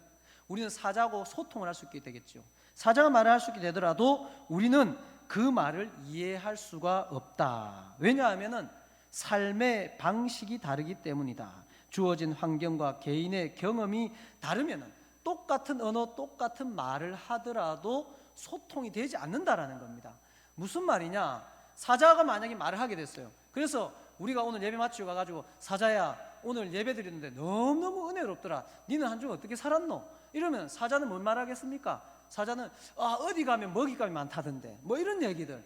우리는 사자하고 소통을 할 수 있게 되겠죠. 사자가 말을 할 수 있게 되더라도 우리는 그 말을 이해할 수가 없다. 왜냐하면은 삶의 방식이 다르기 때문이다. 주어진 환경과 개인의 경험이 다르면 똑같은 언어, 똑같은 말을 하더라도 소통이 되지 않는다라는 겁니다. 무슨 말이냐? 사자가 만약에 말을 하게 됐어요. 그래서 우리가 오늘 예배 마치고 가가지고 사자야 오늘 예배 드리는데 너무너무 은혜롭더라. 니는 한 주 어떻게 살았노? 이러면 사자는 뭔 말하겠습니까? 사자는 어디 가면 먹잇감이 많다던데 이런 얘기들.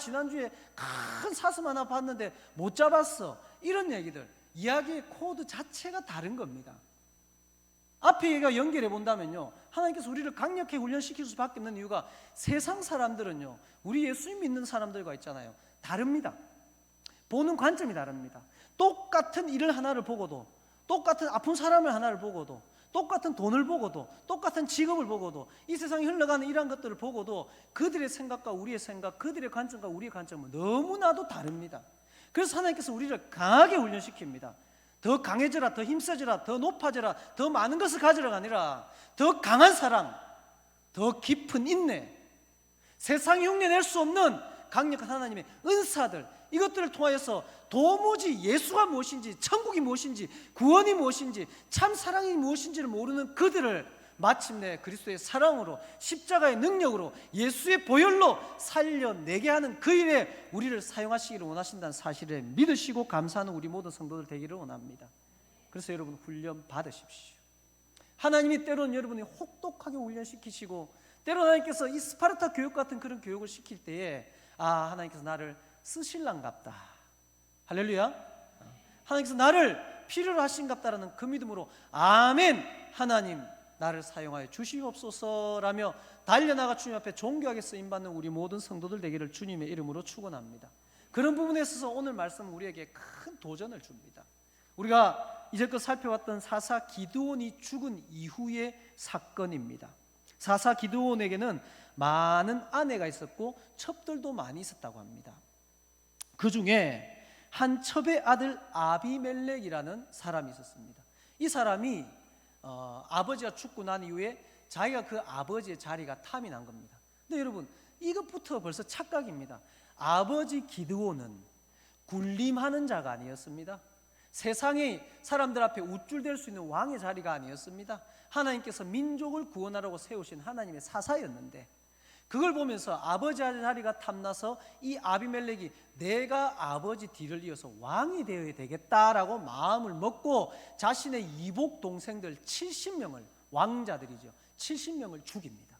지난주에 큰 사슴 하나 봤는데 못 잡았어. 이런 얘기들. 이야기의 코드 자체가 다른 겁니다. 앞에 얘기가 연결해 본다면요, 하나님께서 우리를 강력히 훈련시킬 수밖에 없는 이유가 세상 사람들은요, 우리 예수님 믿는 사람들과 있잖아요, 다릅니다. 보는 관점이 다릅니다. 똑같은 일을 하나를 보고도, 똑같은 아픈 사람을 하나를 보고도, 똑같은 돈을 보고도, 똑같은 직업을 보고도, 이 세상에 흘러가는 이러한 것들을 보고도 그들의 생각과 우리의 생각, 그들의 관점과 우리의 관점은 너무나도 다릅니다. 그래서 하나님께서 우리를 강하게 훈련시킵니다. 더 강해져라, 더 힘세져라, 더 높아져라, 더 많은 것을 가져라가 아니라 더 강한 사랑, 더 깊은 인내, 세상이 흉내낼 수 없는 강력한 하나님의 은사들, 이것들을 통하여서 도무지 예수가 무엇인지, 천국이 무엇인지, 구원이 무엇인지, 참 사랑이 무엇인지를 모르는 그들을 마침내 그리스도의 사랑으로, 십자가의 능력으로, 예수의 보혈로 살려내게 하는 그 일에 우리를 사용하시기를 원하신다는 사실을 믿으시고 감사하는 우리 모든 성도들 되기를 원합니다. 그래서 여러분 훈련 받으십시오. 하나님이 때로는 여러분이 혹독하게 훈련시키시고, 때로는 하나님께서 이 스파르타 교육 같은 그런 교육을 시킬 때에 하나님께서 나를 쓰실랑갑다, 할렐루야, 하나님께서 나를 필요로 하신갑다라는 그 믿음으로 아멘, 하나님 나를 사용하여 주시옵소서라며 달려나가 주님 앞에 존귀하게 쓰임받는 우리 모든 성도들 되기를 주님의 이름으로 축원합니다. 그런 부분에 있어서 오늘 말씀은 우리에게 큰 도전을 줍니다. 우리가 이제껏 살펴봤던 사사 기드온이 죽은 이후의 사건입니다. 사사 기드온에게는 많은 아내가 있었고 첩들도 많이 있었다고 합니다. 그 중에 한 첩의 아들 아비멜렉이라는 사람이 있었습니다. 이 사람이 아버지가 죽고 난 이후에 자기가 그 아버지의 자리가 탐이 난 겁니다. 근데 여러분, 이것부터 벌써 착각입니다. 아버지 기드온은 군림하는 자가 아니었습니다. 세상의 사람들 앞에 우쭐댈 수 있는 왕의 자리가 아니었습니다. 하나님께서 민족을 구원하라고 세우신 하나님의 사사였는데, 그걸 보면서 아버지 자리가 탐나서 이 아비멜렉이 내가 아버지 뒤를 이어서 왕이 되어야 되겠다라고 마음을 먹고 자신의 이복 동생들 70명을, 왕자들이죠, 70명을 죽입니다.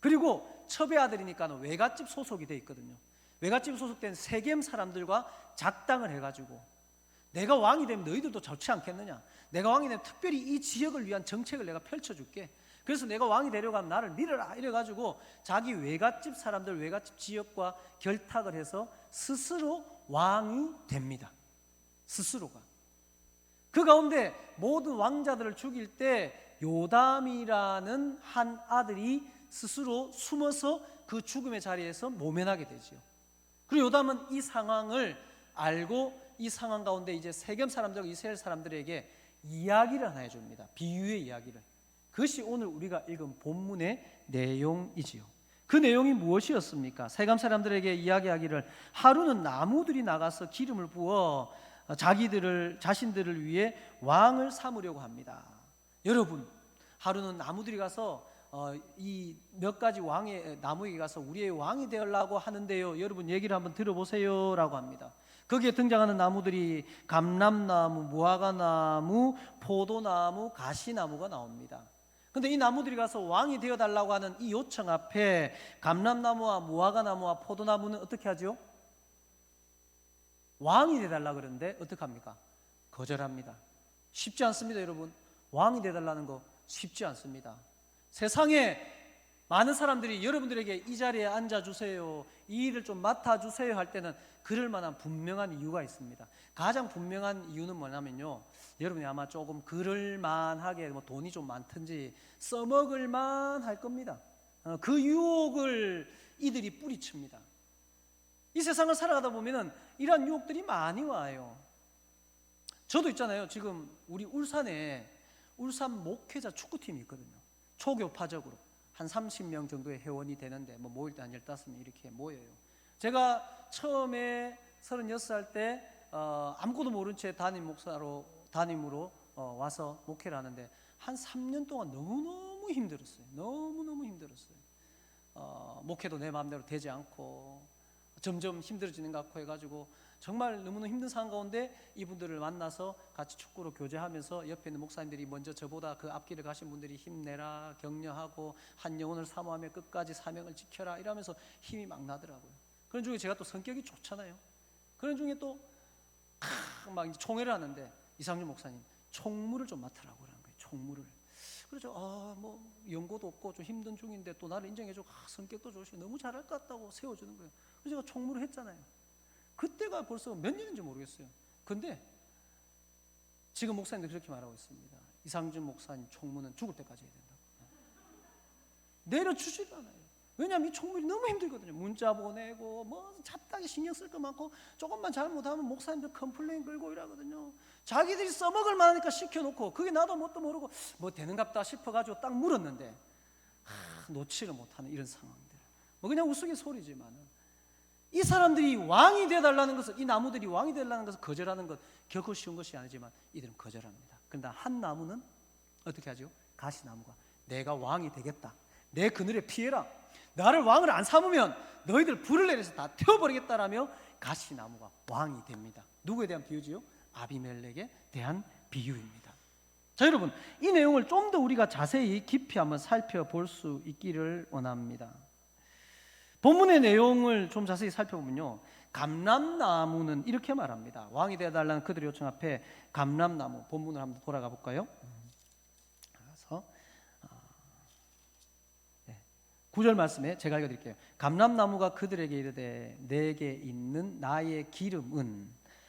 그리고 첩의 아들이니까 외갓집 소속이 돼 있거든요. 외갓집 소속된 세겜 사람들과 작당을 해가지고 내가 왕이 되면 너희들도 좋지 않겠느냐, 내가 왕이 되면 특별히 이 지역을 위한 정책을 내가 펼쳐줄게, 그래서 내가 왕이 되려고 하면 나를 밀어라, 이래가지고 자기 외갓집 사람들, 외갓집 지역과 결탁을 해서 스스로 왕이 됩니다. 스스로가. 그 가운데 모든 왕자들을 죽일 때 요담이라는 한 아들이 스스로 숨어서 그 죽음의 자리에서 모면하게 되죠. 그리고 요담은 이 상황을 알고 이 상황 가운데 이제 세겜 사람들과 이스라엘 사람들에게 이야기를 하나 해줍니다. 비유의 이야기를. 그것이 오늘 우리가 읽은 본문의 내용이지요. 그 내용이 무엇이었습니까? 세겜 사람들에게 이야기하기를 하루는 나무들이 나가서 기름을 부어 자신들을 위해 왕을 삼으려고 합니다. 여러분, 하루는 나무들이 가서 이 몇 가지 왕의 나무에게 가서 우리의 왕이 되려고 하는데요, 여러분 얘기를 한번 들어보세요 라고 합니다. 거기에 등장하는 나무들이 감람나무, 무화과나무, 포도나무, 가시나무가 나옵니다. 근데 이 나무들이 가서 왕이 되어달라고 하는 이 요청 앞에 감람나무와 무화과나무와 포도나무는 어떻게 하죠? 왕이 되어달라고 그러는데 어떻게 합니까? 거절합니다. 쉽지 않습니다. 여러분, 왕이 되어달라는 거 쉽지 않습니다. 세상에 많은 사람들이 여러분들에게 이 자리에 앉아주세요, 이 일을 좀 맡아주세요 할 때는 그럴 만한 분명한 이유가 있습니다. 가장 분명한 이유는 뭐냐면요, 여러분이 아마 조금 그럴 만하게 뭐 돈이 좀 많든지 써먹을 만할 겁니다. 그 유혹을 이들이 뿌리칩니다. 이 세상을 살아가다 보면은 이러한 유혹들이 많이 와요. 저도 있잖아요. 지금 우리 울산에 울산 목회자 축구팀이 있거든요. 초교파적으로 한 30명 정도의 회원이 되는데 뭐 모일 때 한 15명 이렇게 모여요. 제가 처음에 36살 때 아무것도 모른 채 담임으로 와서 목회를 하는데 한 3년 동안 너무너무 힘들었어요. 너무너무 힘들었어요. 목회도 내 마음대로 되지 않고 점점 힘들어지는 것 같고 해가지고 정말 너무너무 힘든 상황 가운데 이분들을 만나서 같이 축구로 교제하면서 옆에 있는 목사님들이 먼저 저보다 그 앞길을 가신 분들이 힘내라, 격려하고 한 영혼을 사모하며 끝까지 사명을 지켜라 이러면서 힘이 막 나더라고요. 그런 중에 제가 또 성격이 좋잖아요. 그런 중에 또 막 총회를 하는데 이상준 목사님 총무를 좀 맡으라고 그러는 거예요. 총무를. 그래서 뭐 연고도 없고 좀 힘든 중인데 또 나를 인정해주고 성격도 좋으시고 너무 잘할 것 같다고 세워주는 거예요. 그래서 제가 총무를 했잖아요. 그때가 벌써 몇 년인지 모르겠어요. 근데 지금 목사님들 그렇게 말하고 있습니다. 이상준 목사님 총무는 죽을 때까지 해야 된다고. 내려주지도 않아요. 왜냐하면 이 총무이 너무 힘들거든요. 문자 보내고 뭐 잡다하게 신경 쓸 거 많고 조금만 잘못하면 목사님들 컴플레인 걸고 이러거든요. 자기들이 써먹을 만하니까 시켜놓고 그게 나도 뭣도 모르고 뭐 되는갑다 싶어가지고 딱 물었는데 놓지를 못하는 이런 상황들. 뭐 그냥 우스갯소리지만은 이 사람들이 왕이 되어달라는 것을, 이 나무들이 왕이 되어달라는 것을 거절하는 것 결코 쉬운 것이 아니지만 이들은 거절합니다. 그런데 한 나무는 어떻게 하죠? 가시나무가 내가 왕이 되겠다, 내 그늘에 피해라, 나를 왕을 안 삼으면 너희들 불을 내려서 다 태워버리겠다라며 가시나무가 왕이 됩니다. 누구에 대한 비유지요? 아비멜렉에 대한 비유입니다. 자, 여러분, 이 내용을 좀 더 우리가 자세히 깊이 한번 살펴볼 수 있기를 원합니다. 본문의 내용을 좀 자세히 살펴보면요, 감람나무는 이렇게 말합니다. 왕이 되어달라는 그들의 요청 앞에 감람나무, 본문을 한번 돌아가 볼까요? 그래서 9절 말씀에 제가 읽어드릴게요. 감람나무가 그들에게 이르되 내게 있는 나의 기름은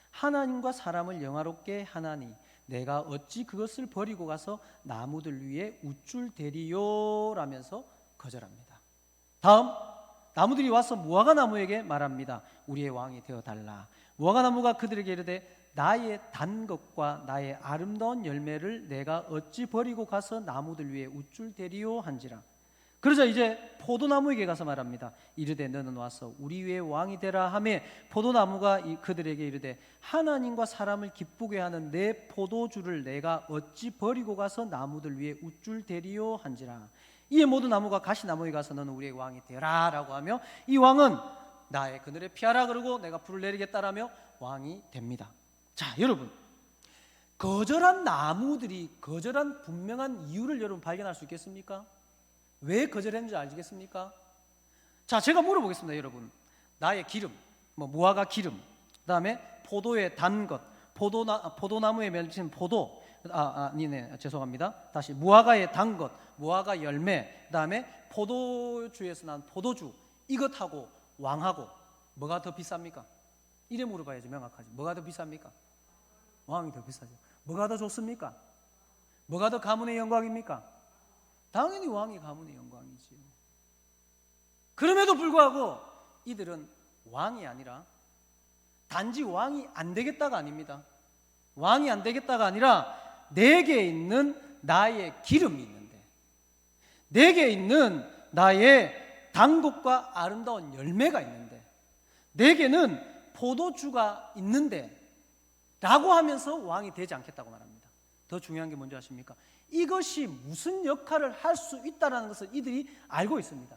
하나님과 사람을 영화롭게 하나니 내가 어찌 그것을 버리고 가서 나무들 위에 우쭐대리요 라면서 거절합니다. 다음, 나무들이 와서 무화과 나무에게 말합니다. 우리의 왕이 되어달라. 무화과 나무가 그들에게 이르되 나의 단 것과 나의 아름다운 열매를 내가 어찌 버리고 가서 나무들 위에 우쭐대리요 한지라. 그러자 이제 포도나무에게 가서 말합니다. 이르되 너는 와서 우리 위에 왕이 되라 하매 포도나무가 그들에게 이르되 하나님과 사람을 기쁘게 하는 내 포도주를 내가 어찌 버리고 가서 나무들 위에 우쭐대리요 한지라. 이에 모든 나무가 가시나무에 가서 너는 우리의 왕이 되라 라고 하며 이 왕은 나의 그늘에 피하라 그러고 내가 불을 내리겠다라며 왕이 됩니다. 자, 여러분, 거절한 나무들이 거절한 분명한 이유를 여러분 발견할 수 있겠습니까? 왜 거절했는지 아시겠습니까? 자, 제가 물어보겠습니다. 여러분, 나의 기름, 무화과 기름, 그 다음에 포도의 단 것, 포도나무에 맺힌 포도, 죄송합니다. 다시 무화과의 단 것, 무화과 열매, 그 다음에 포도주에서 난 포도주, 이것하고 왕하고 뭐가 더 비쌉니까? 이래 물어봐야지 명확하지. 뭐가 더 비쌉니까? 왕이 더 비싸죠. 뭐가 더 좋습니까? 뭐가 더 가문의 영광입니까? 당연히 왕이 가문의 영광이지요. 그럼에도 불구하고 이들은 왕이 아니라 단지 왕이 안 되겠다가 아닙니다. 왕이 안 되겠다가 아니라 내게 있는 나의 기름이 있는데, 내게 있는 나의 단 것과 아름다운 열매가 있는데, 내게는 포도주가 있는데 라고 하면서 왕이 되지 않겠다고 말합니다. 더 중요한 게 뭔지 아십니까? 이것이 무슨 역할을 할 수 있다는 것을 이들이 알고 있습니다.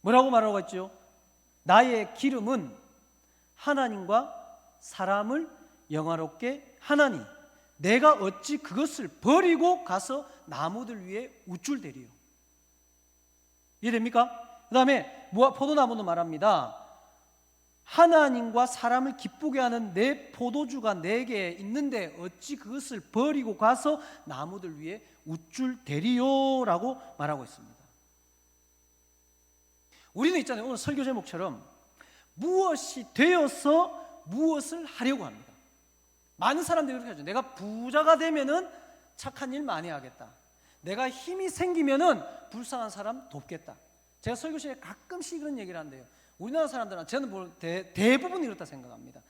뭐라고 말하고 있죠? 나의 기름은 하나님과 사람을 영화롭게 하나니 내가 어찌 그것을 버리고 가서 나무들 위에 우쭐대리요. 이해됩니까? 그 다음에 포도나무도 말합니다. 하나님과 사람을 기쁘게 하는 내 포도주가 내게 있는데 어찌 그것을 버리고 가서 나무들 위에 우쭐대리요 라고 말하고 있습니다. 우리는 있잖아요, 오늘 설교 제목처럼 무엇이 되어서 무엇을 하려고 합니다. 많은 사람들이 그렇게 하죠. 내가 부자가 되면은 착한 일 많이 하겠다. 내가 힘이 생기면은 불쌍한 사람 돕겠다. 제가 설교실에 가끔씩 그런 얘기를 한대요. 우리나라 사람들은 저는 대부분 이렇다 생각합니다.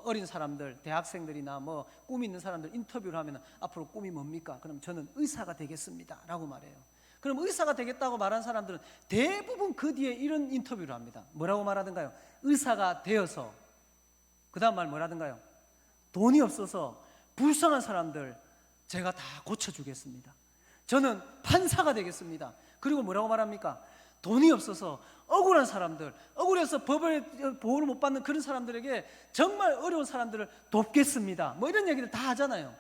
어린 사람들, 대학생들이나 꿈이 있는 사람들 인터뷰를 하면 앞으로 꿈이 뭡니까? 그럼 저는 의사가 되겠습니다 라고 말해요. 그럼 의사가 되겠다고 말한 사람들은 대부분 그 뒤에 이런 인터뷰를 합니다. 뭐라고 말하던가요? 의사가 되어서 그 다음 말 뭐라던가요? 돈이 없어서 불쌍한 사람들 제가 다 고쳐주겠습니다. 저는 판사가 되겠습니다. 그리고 뭐라고 말합니까? 돈이 없어서 억울한 사람들, 억울해서 법의 보호를 못 받는 그런 사람들에게 정말 어려운 사람들을 돕겠습니다. 이런 얘기를 다 하잖아요.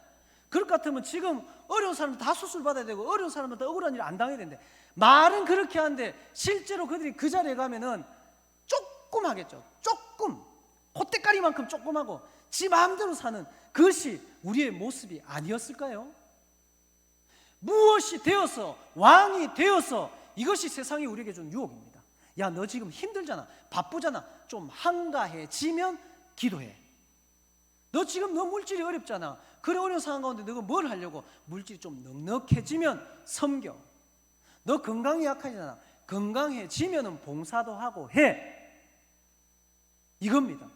그럴 것 같으면 지금 어려운 사람들 다 수술 받아야 되고 어려운 사람들 억울한 일 안 당해야 되는데 말은 그렇게 하는데 실제로 그들이 그 자리에 가면은 조금 하겠죠. 조금, 콧대까리만큼 조금 하고 지 마음대로 사는 그것이 우리의 모습이 아니었을까요? 무엇이 되어서 왕이 되어서 이것이 세상이 우리에게 준 유혹입니다. 야, 너 지금 힘들잖아, 바쁘잖아, 좀 한가해지면 기도해. 너 지금 너 물질이 어렵잖아, 그래 어려운 상황 가운데 너가 뭘 하려고? 물질이 좀 넉넉해지면 섬겨. 너 건강이 약하잖아, 건강해지면 봉사도 하고 해. 이겁니다.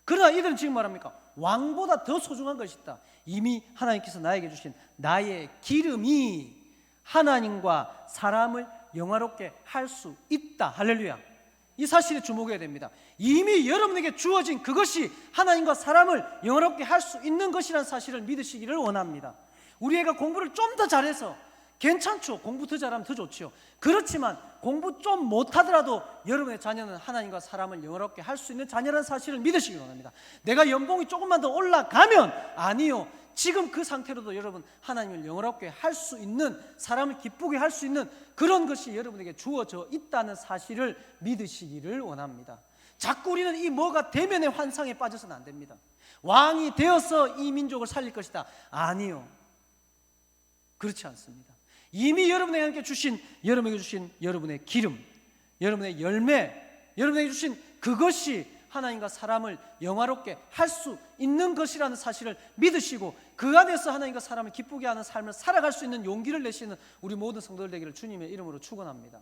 그러나 이들은 지금 말합니까? 왕보다 더 소중한 것이 있다. 이미 하나님께서 나에게 주신 나의 기름이 하나님과 사람을 영화롭게 할 수 있다. 할렐루야. 이 사실에 주목해야 됩니다. 이미 여러분에게 주어진 그것이 하나님과 사람을 영화롭게 할 수 있는 것이라는 사실을 믿으시기를 원합니다. 우리 애가 공부를 좀 더 잘해서 괜찮죠. 공부 더 잘하면 더 좋지요. 그렇지만 공부 좀 못하더라도 여러분의 자녀는 하나님과 사람을 영화롭게 할 수 있는 자녀라는 사실을 믿으시기 원합니다. 내가 연봉이 조금만 더 올라가면 아니요, 지금 그 상태로도 여러분 하나님을 영화롭게 할 수 있는, 사람을 기쁘게 할 수 있는 그런 것이 여러분에게 주어져 있다는 사실을 믿으시기를 원합니다. 자꾸 우리는 이 뭐가 대면의 환상에 빠져서는 안 됩니다. 왕이 되어서 이 민족을 살릴 것이다. 아니요, 그렇지 않습니다. 이미 여러분에게 주신 여러분의 기름, 여러분의 열매, 여러분에게 주신 그것이 하나님과 사람을 영화롭게 할 수 있는 것이라는 사실을 믿으시고 그 안에서 하나님과 사람을 기쁘게 하는 삶을 살아갈 수 있는 용기를 내시는 우리 모든 성도들 되기를 주님의 이름으로 축원합니다.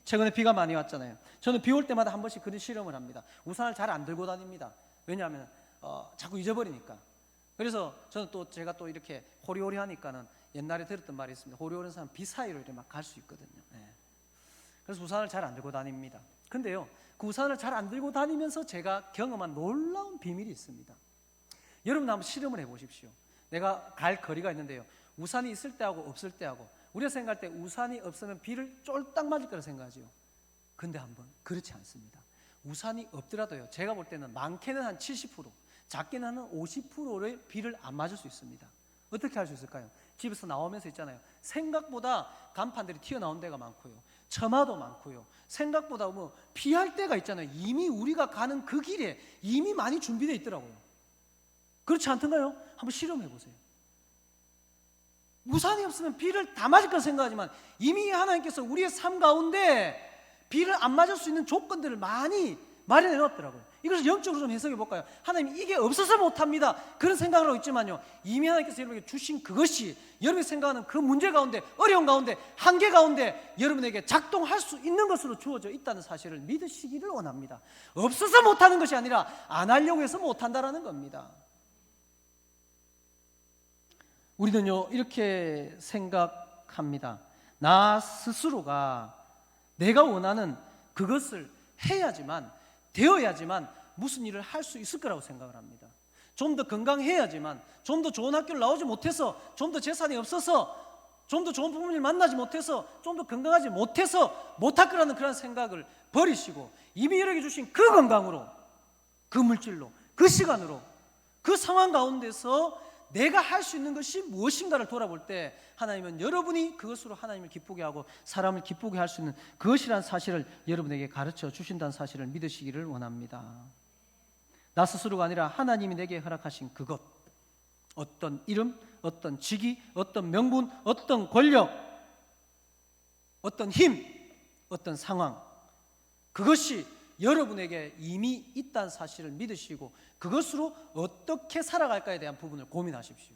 최근에 비가 많이 왔잖아요. 저는 비 올 때마다 한 번씩 그런 실험을 합니다. 우산을 잘 안 들고 다닙니다. 왜냐하면 자꾸 잊어버리니까. 그래서 저는 또 제가 또 이렇게 호리호리 하니까는 옛날에 들었던 말이 있습니다. 호리호리한 사람 비 사이로 이렇게 막 갈 수 있거든요. 그래서 우산을 잘 안 들고 다닙니다. 근데요, 그 우산을 잘 안 들고 다니면서 제가 경험한 놀라운 비밀이 있습니다. 여러분 한번 실험을 해보십시오. 내가 갈 거리가 있는데요, 우산이 있을 때하고 없을 때하고, 우리가 생각할 때 우산이 없으면 비를 쫄딱 맞을 거라 생각하죠. 근데 한번 그렇지 않습니다. 우산이 없더라도요, 제가 볼 때는 많게는 한 70%, 작게는 한 50%의 비를 안 맞을 수 있습니다. 어떻게 할 수 있을까요? 집에서 나오면서 있잖아요, 생각보다 간판들이 튀어나온 데가 많고요, 처마도 많고요, 생각보다 뭐 피할 때가 있잖아요. 이미 우리가 가는 그 길에 이미 많이 준비되어 있더라고요. 그렇지 않던가요? 한번 실험해 보세요. 우산이 없으면 비를 다 맞을 거라 생각하지만 이미 하나님께서 우리의 삶 가운데 비를 안 맞을 수 있는 조건들을 많이 마련해 놓았더라고요. 이것을 영적으로 좀 해석해 볼까요? 하나님 이게 없어서 못합니다, 그런 생각을 하고 있지만요, 이미 하나님께서 여러분에게 주신 그것이 여러분이 생각하는 그 문제 가운데, 어려운 가운데, 한계 가운데 여러분에게 작동할 수 있는 것으로 주어져 있다는 사실을 믿으시기를 원합니다. 없어서 못하는 것이 아니라 안 하려고 해서 못한다라는 겁니다. 우리는요 이렇게 생각합니다. 나 스스로가 내가 원하는 그것을 해야지만, 되어야지만 무슨 일을 할 수 있을 거라고 생각을 합니다. 좀 더 건강해야지만, 좀 더 좋은 학교를 나오지 못해서, 좀 더 재산이 없어서, 좀 더 좋은 부모님을 만나지 못해서, 좀 더 건강하지 못해서 못할 거라는 그런 생각을 버리시고 이미 여러분에게 주신 그 건강으로, 그 물질로, 그 시간으로, 그 상황 가운데서 내가 할 수 있는 것이 무엇인가를 돌아볼 때 하나님은 여러분이 그것으로 하나님을 기쁘게 하고 사람을 기쁘게 할 수 있는 그것이라는 사실을 여러분에게 가르쳐 주신다는 사실을 믿으시기를 원합니다. 나 스스로가 아니라 하나님이 내게 허락하신 그것, 어떤 이름, 어떤 직위, 어떤 명분, 어떤 권력, 어떤 힘, 어떤 상황, 그것이 여러분에게 이미 있다는 사실을 믿으시고 그것으로 어떻게 살아갈까에 대한 부분을 고민하십시오.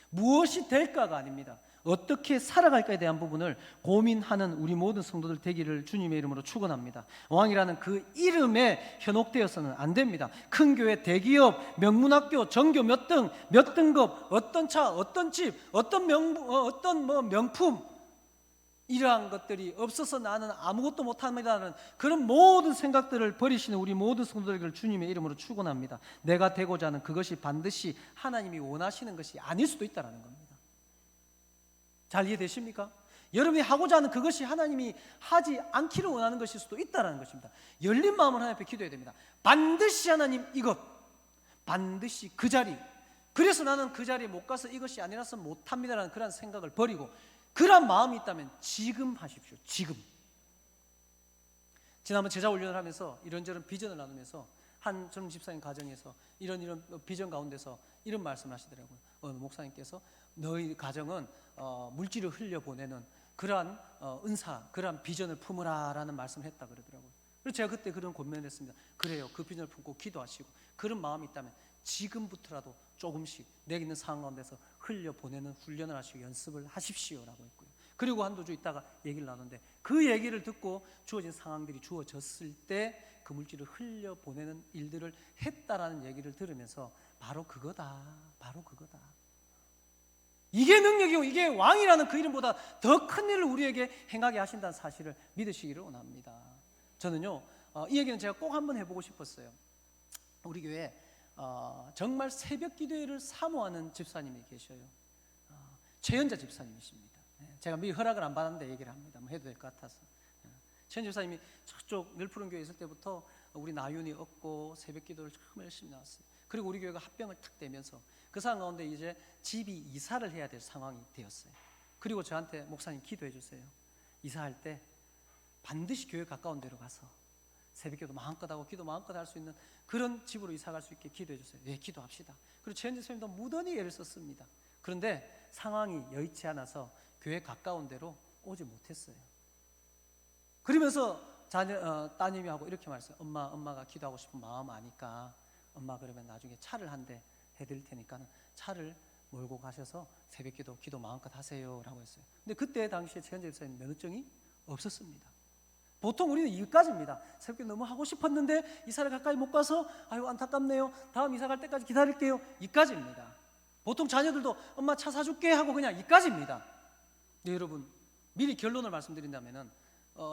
무엇이 될까가 아닙니다. 어떻게 살아갈까에 대한 부분을 고민하는 우리 모든 성도들 되기를 주님의 이름으로 축원합니다. 왕이라는 그 이름에 현혹되어서는 안 됩니다. 큰 교회, 대기업, 명문학교, 전교 몇 등, 몇 등급, 어떤 차, 어떤 집, 어떤 명품, 이러한 것들이 없어서 나는 아무것도 못합니다라는 그런 모든 생각들을 버리시는 우리 모든 성도들을 주님의 이름으로 축원합니다. 내가 되고자 하는 그것이 반드시 하나님이 원하시는 것이 아닐 수도 있다는 겁니다. 잘 이해되십니까? 여러분이 하고자 하는 그것이 하나님이 하지 않기를 원하는 것일 수도 있다는 것입니다. 열린 마음으로 하나님 앞에 기도해야 됩니다. 반드시 하나님 이것, 반드시 그 자리, 그래서 나는 그 자리에 못 가서 이것이 아니라서 못합니다라는 그런 생각을 버리고 그런 마음이 있다면 지금 하십시오. 지금. 지난번 제자 훈련을 하면서 이런저런 비전을 나누면서 한 젊은 집사님 가정에서 이런 비전 가운데서 이런 말씀을 하시더라고요. 어느 목사님께서 너희 가정은 물질을 흘려보내는 그러한 은사, 그러한 비전을 품으라라는 말씀을 했다 그러더라고요. 그래서 제가 그때 그런 권면을 했습니다. 그래요, 그 비전을 품고 기도하시고 그런 마음이 있다면 지금부터라도 조금씩 내게 있는 상황 가운데서 흘려보내는 훈련을 하시고 연습을 하십시오라고 했고요. 그리고 한두 주 있다가 얘기를 나누는데 그 얘기를 듣고 주어진 상황들이 주어졌을 때 그 물질을 흘려보내는 일들을 했다라는 얘기를 들으면서 바로 그거다, 바로 그거다. 이게 능력이고 이게 왕이라는 그 이름보다 더 큰 일을 우리에게 행하게 하신다는 사실을 믿으시기를 원합니다. 저는요 이 얘기는 제가 꼭 한번 해보고 싶었어요. 우리 교회에 정말 새벽 기도회를 사모하는 집사님이 계셔요. 최연자 집사님이십니다. 제가 미리 허락을 안 받았는데 얘기를 합니다. 뭐 해도 될 것 같아서. 최연자 집사님이 저쪽 늘푸른 교회에 있을 때부터 우리 나윤이 얻고 새벽 기도를 정말 열심히 나왔어요. 그리고 우리 교회가 합병을 탁 되면서 그 상황 가운데 이제 집이 이사를 해야 될 상황이 되었어요. 그리고 저한테 목사님 기도해 주세요. 이사할 때 반드시 교회 가까운 데로 가서 새벽기도 마음껏 하고 기도 마음껏 할 수 있는 그런 집으로 이사갈 수 있게 기도해 주세요. 네, 기도합시다. 그리고 최현재 선생님도 무던히 애를 썼습니다. 그런데 상황이 여의치 않아서 교회 가까운 데로 오지 못했어요. 그러면서 따님이 하고 이렇게 말했어요. 엄마가 기도하고 싶은 마음 아니까 엄마 그러면 나중에 차를 한 대 해드릴 테니까 차를 몰고 가셔서 새벽 기도 마음껏 하세요라고 했어요. 근데 그때 당시에 최현재 집사님 면허증이 없었습니다. 보통 우리는 이것까지입니다. 새벽 너무 하고 싶었는데 이사를 가까이 못 가서 아유 안타깝네요. 다음 이사 갈 때까지 기다릴게요. 이까지입니다. 보통 자녀들도 엄마 차 사줄게 하고 그냥 이까지입니다. 네, 여러분 미리 결론을 말씀드린다면은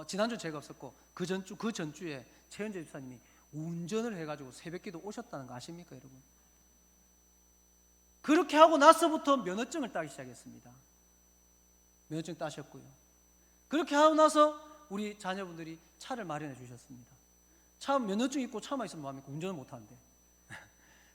지난주 제가 없었고 그 전주에 최현재 집사님이 운전을 해가지고 새벽기도 오셨다는 거 아십니까, 여러분? 그렇게 하고 나서부터 면허증을 따기 시작했습니다. 면허증 따셨고요. 그렇게 하고 나서 우리 자녀분들이 차를 마련해 주셨습니다. 차 면허증 있고 차만 있으면 뭐합니까? 운전을 못하는데.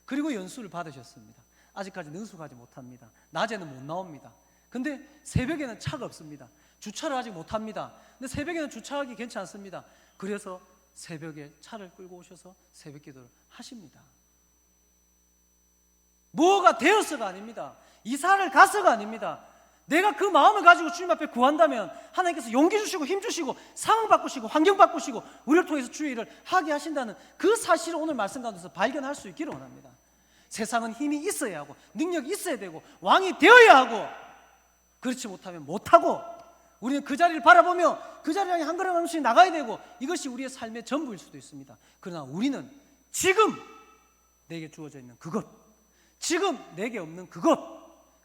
그리고 연수를 받으셨습니다. 아직까지 능숙하지 못합니다. 낮에는 못 나옵니다. 근데 새벽에는 차가 없습니다. 주차를 아직 못합니다. 근데 새벽에는 주차하기 괜찮습니다. 그래서 새벽에 차를 끌고 오셔서 새벽 기도를 하십니다. 뭐가 되어서가 아닙니다. 이사를 가서가 아닙니다. 내가 그 마음을 가지고 주님 앞에 구한다면 하나님께서 용기 주시고 힘 주시고 상황 바꾸시고 환경 바꾸시고 우리를 통해서 주의 일을 하게 하신다는 그 사실을 오늘 말씀 가운데서 발견할 수 있기를 원합니다. 세상은 힘이 있어야 하고 능력이 있어야 되고 왕이 되어야 하고 그렇지 못하면 못하고 우리는 그 자리를 바라보며 그 자리를 향해 한 걸음 한 걸음씩 나가야 되고 이것이 우리의 삶의 전부일 수도 있습니다. 그러나 우리는 지금 내게 주어져 있는 그것, 지금 내게 없는 그것,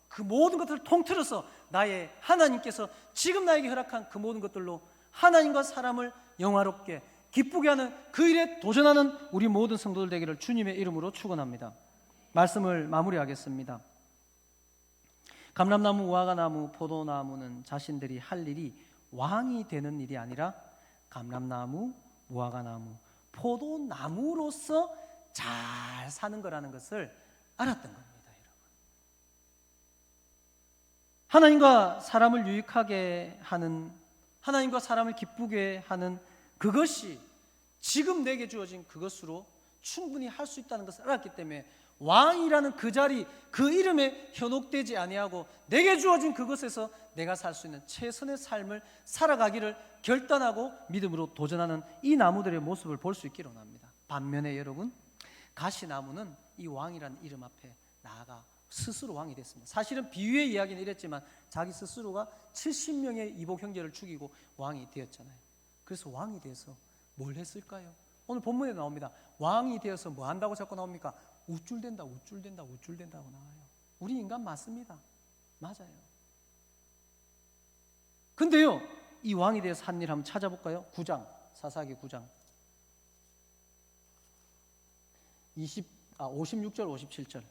그 모든 것들을 통틀어서 나의 하나님께서 지금 나에게 허락한 그 모든 것들로 하나님과 사람을 영화롭게 기쁘게 하는 그 일에 도전하는 우리 모든 성도들 되기를 주님의 이름으로 축원합니다. 말씀을 마무리하겠습니다. 감람나무, 무화과나무, 포도나무는 자신들이 할 일이 왕이 되는 일이 아니라 감람나무, 무화과나무, 포도나무로서 잘 사는 거라는 것을 알았던 겁니다. 여러분. 하나님과 사람을 유익하게 하는, 하나님과 사람을 기쁘게 하는 그것이 지금 내게 주어진 그것으로 충분히 할 수 있다는 것을 알았기 때문에 왕이라는 그 자리, 그 이름에 현혹되지 아니하고 내게 주어진 그것에서 내가 살 수 있는 최선의 삶을 살아가기를 결단하고 믿음으로 도전하는 이 나무들의 모습을 볼 수 있기를 원합니다. 반면에 여러분, 가시나무는 이 왕이라는 이름 앞에 나아가 스스로 왕이 됐습니다. 사실은 비유의 이야기는 이랬지만 자기 스스로가 70명의 이복 형제를 죽이고 왕이 되었잖아요. 그래서 왕이 돼서 뭘 했을까요? 오늘 본문에 나옵니다. 왕이 되어서 뭐 한다고 자꾸 나옵니까? 우쭐댄다고 나와요. 우리 인간 맞습니다. 맞아요. 근데요, 이 왕이 되어서 한 일 한번 찾아볼까요? 9장, 사사기 9장 56절 57절.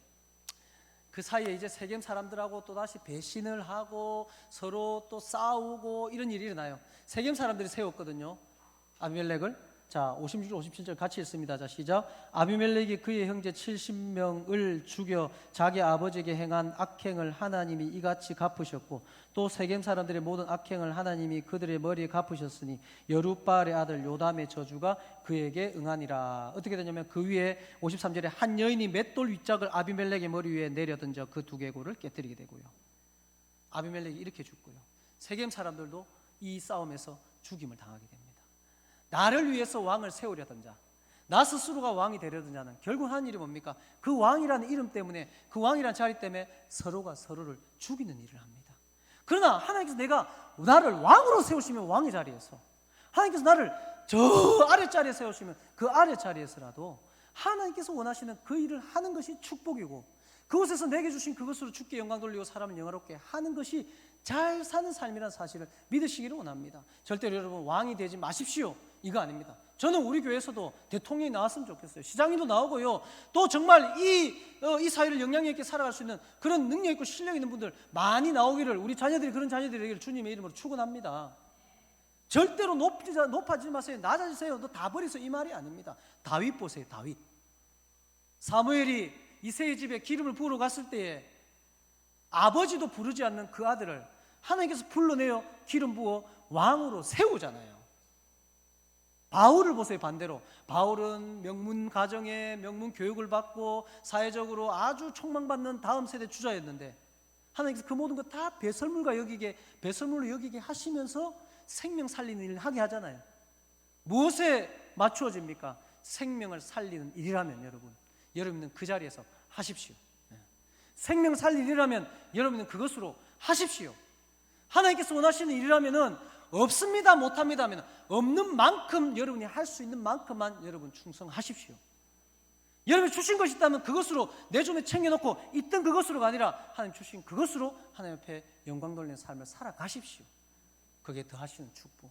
그 사이에 이제 세겜 사람들하고 또 다시 배신을 하고 서로 또 싸우고 이런 일이 일어나요. 세겜 사람들이 세웠거든요, 아비멜렉을. 자, 56절 57절 같이 읽습니다. 자, 시작. 아비멜렉이 그의 형제 70명을 죽여 자기 아버지에게 행한 악행을 하나님이 이같이 갚으셨고 또 세겜 사람들의 모든 악행을 하나님이 그들의 머리에 갚으셨으니 여룻바알의 아들 요담의 저주가 그에게 응하니라. 어떻게 되냐면 그 위에 53절에 한 여인이 맷돌 윗짝을 아비멜렉의 머리 위에 내려던져 그 두개골을 깨뜨리게 되고요. 아비멜렉이 이렇게 죽고요. 세겜 사람들도 이 싸움에서 죽임을 당하게 됩니다. 나를 위해서 왕을 세우려던 자, 나 스스로가 왕이 되려던 자는 결국 하는 일이 뭡니까? 그 왕이라는 이름 때문에, 그 왕이라는 자리 때문에 서로가 서로를 죽이는 일을 합니다. 그러나 하나님께서 나를 왕으로 세우시면 왕의 자리에서, 하나님께서 나를 저 아랫자리에 세우시면 그 아랫자리에서라도 하나님께서 원하시는 그 일을 하는 것이 축복이고 그곳에서 내게 주신 그것으로 주께 영광 돌리고 사람을 영화롭게 하는 것이 잘 사는 삶이라는 사실을 믿으시기를 원합니다. 절대로 여러분 왕이 되지 마십시오, 이거 아닙니다. 저는 우리 교회에서도 대통령이 나왔으면 좋겠어요. 시장님도 나오고요. 또 정말 이 사회를 영향력 있게 살아갈 수 있는 그런 능력 있고 실력 있는 분들 많이 나오기를, 우리 자녀들이 그런 자녀들이 되기를 주님의 이름으로 축원합니다. 절대로 높아지지 마세요. 낮아지세요. 너 다 버리세요, 이 말이 아닙니다. 다윗 보세요. 다윗. 사무엘이 이새의 집에 기름을 부으러 갔을 때에 아버지도 부르지 않는 그 아들을 하나님께서 불러내어 기름 부어 왕으로 세우잖아요. 바울을 보세요. 반대로 바울은 명문 가정에 명문 교육을 받고 사회적으로 아주 촉망받는 다음 세대 주자였는데 하나님께서 그 모든 것 다 배설물로 여기게 하시면서 생명 살리는 일을 하게 하잖아요. 무엇에 맞추어집니까? 생명을 살리는 일이라면 여러분은 그 자리에서 하십시오. 생명 살리는 일이라면 여러분은 그것으로 하십시오. 하나님께서 원하시는 일이라면 없습니다, 못합니다 하면 없는 만큼 여러분이 할 수 있는 만큼만 여러분 충성하십시오. 여러분이 주신 것이 있다면 그것으로 내 손에 챙겨놓고 있던 그것으로가 아니라 하나님 주신 그것으로 하나님 앞에 영광 돌리는 삶을 살아가십시오. 그게 더하시는 축복,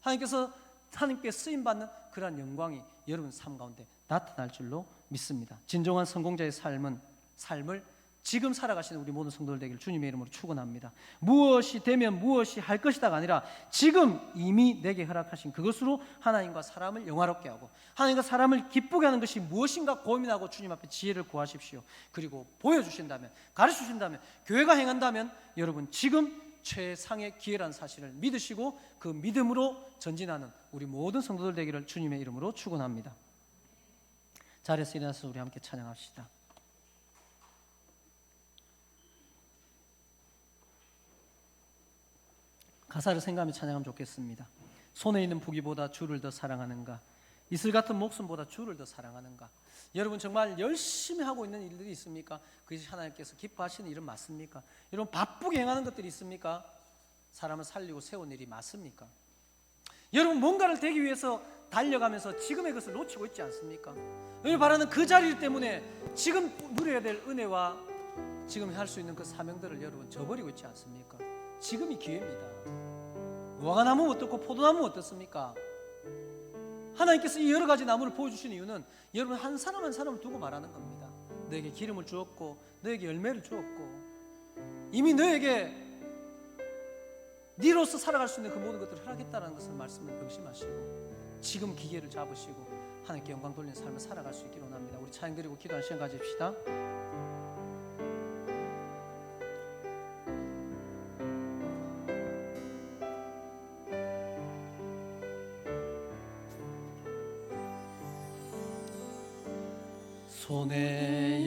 하나님께 쓰임받는 그러한 영광이 여러분 삶 가운데 나타날 줄로 믿습니다. 진정한 성공자의 삶을 지금 살아가시는 우리 모든 성도들 되기를 주님의 이름으로 축원합니다. 무엇이 되면 무엇이 할 것이다가 아니라 지금 이미 내게 허락하신 그것으로 하나님과 사람을 영화롭게 하고 하나님과 사람을 기쁘게 하는 것이 무엇인가 고민하고 주님 앞에 지혜를 구하십시오. 그리고 보여주신다면, 가르쳐주신다면, 교회가 행한다면 여러분 지금 최상의 기회란 사실을 믿으시고 그 믿음으로 전진하는 우리 모든 성도들 되기를 주님의 이름으로 축원합니다. 자리에서 일어나서 우리 함께 찬양합시다. 가사를 생각하며 찬양하면 좋겠습니다. 손에 있는 부귀보다 주를 더 사랑하는가, 이슬 같은 목숨보다 주를 더 사랑하는가. 여러분 정말 열심히 하고 있는 일들이 있습니까? 그것이 하나님께서 기뻐하시는 일은 맞습니까? 여러분 바쁘게 행하는 것들이 있습니까? 사람을 살리고 세운 일이 맞습니까? 여러분 뭔가를 되기 위해서 달려가면서 지금의 것을 놓치고 있지 않습니까? 여러분 바라는 그 자리 때문에 지금 누려야 될 은혜와 지금 할 수 있는 그 사명들을 여러분 저버리고 있지 않습니까? 지금이 기회입니다. 무화과나무 어떻고 포도나무 어떻습니까? 하나님께서 이 여러 가지 나무를 보여주시는 이유는 여러분 한 사람 한 사람을 두고 말하는 겁니다. 너에게 기름을 주었고 너에게 열매를 주었고 이미 너에게 네로서 살아갈 수 있는 그 모든 것들을 허락했다는 것을 말씀을 명심하시고 지금 기회를 잡으시고 하나님께 영광 돌리는 삶을 살아갈 수 있기를 원합니다. 우리 찬양 드리고 기도하는 시간 가집시다. 손에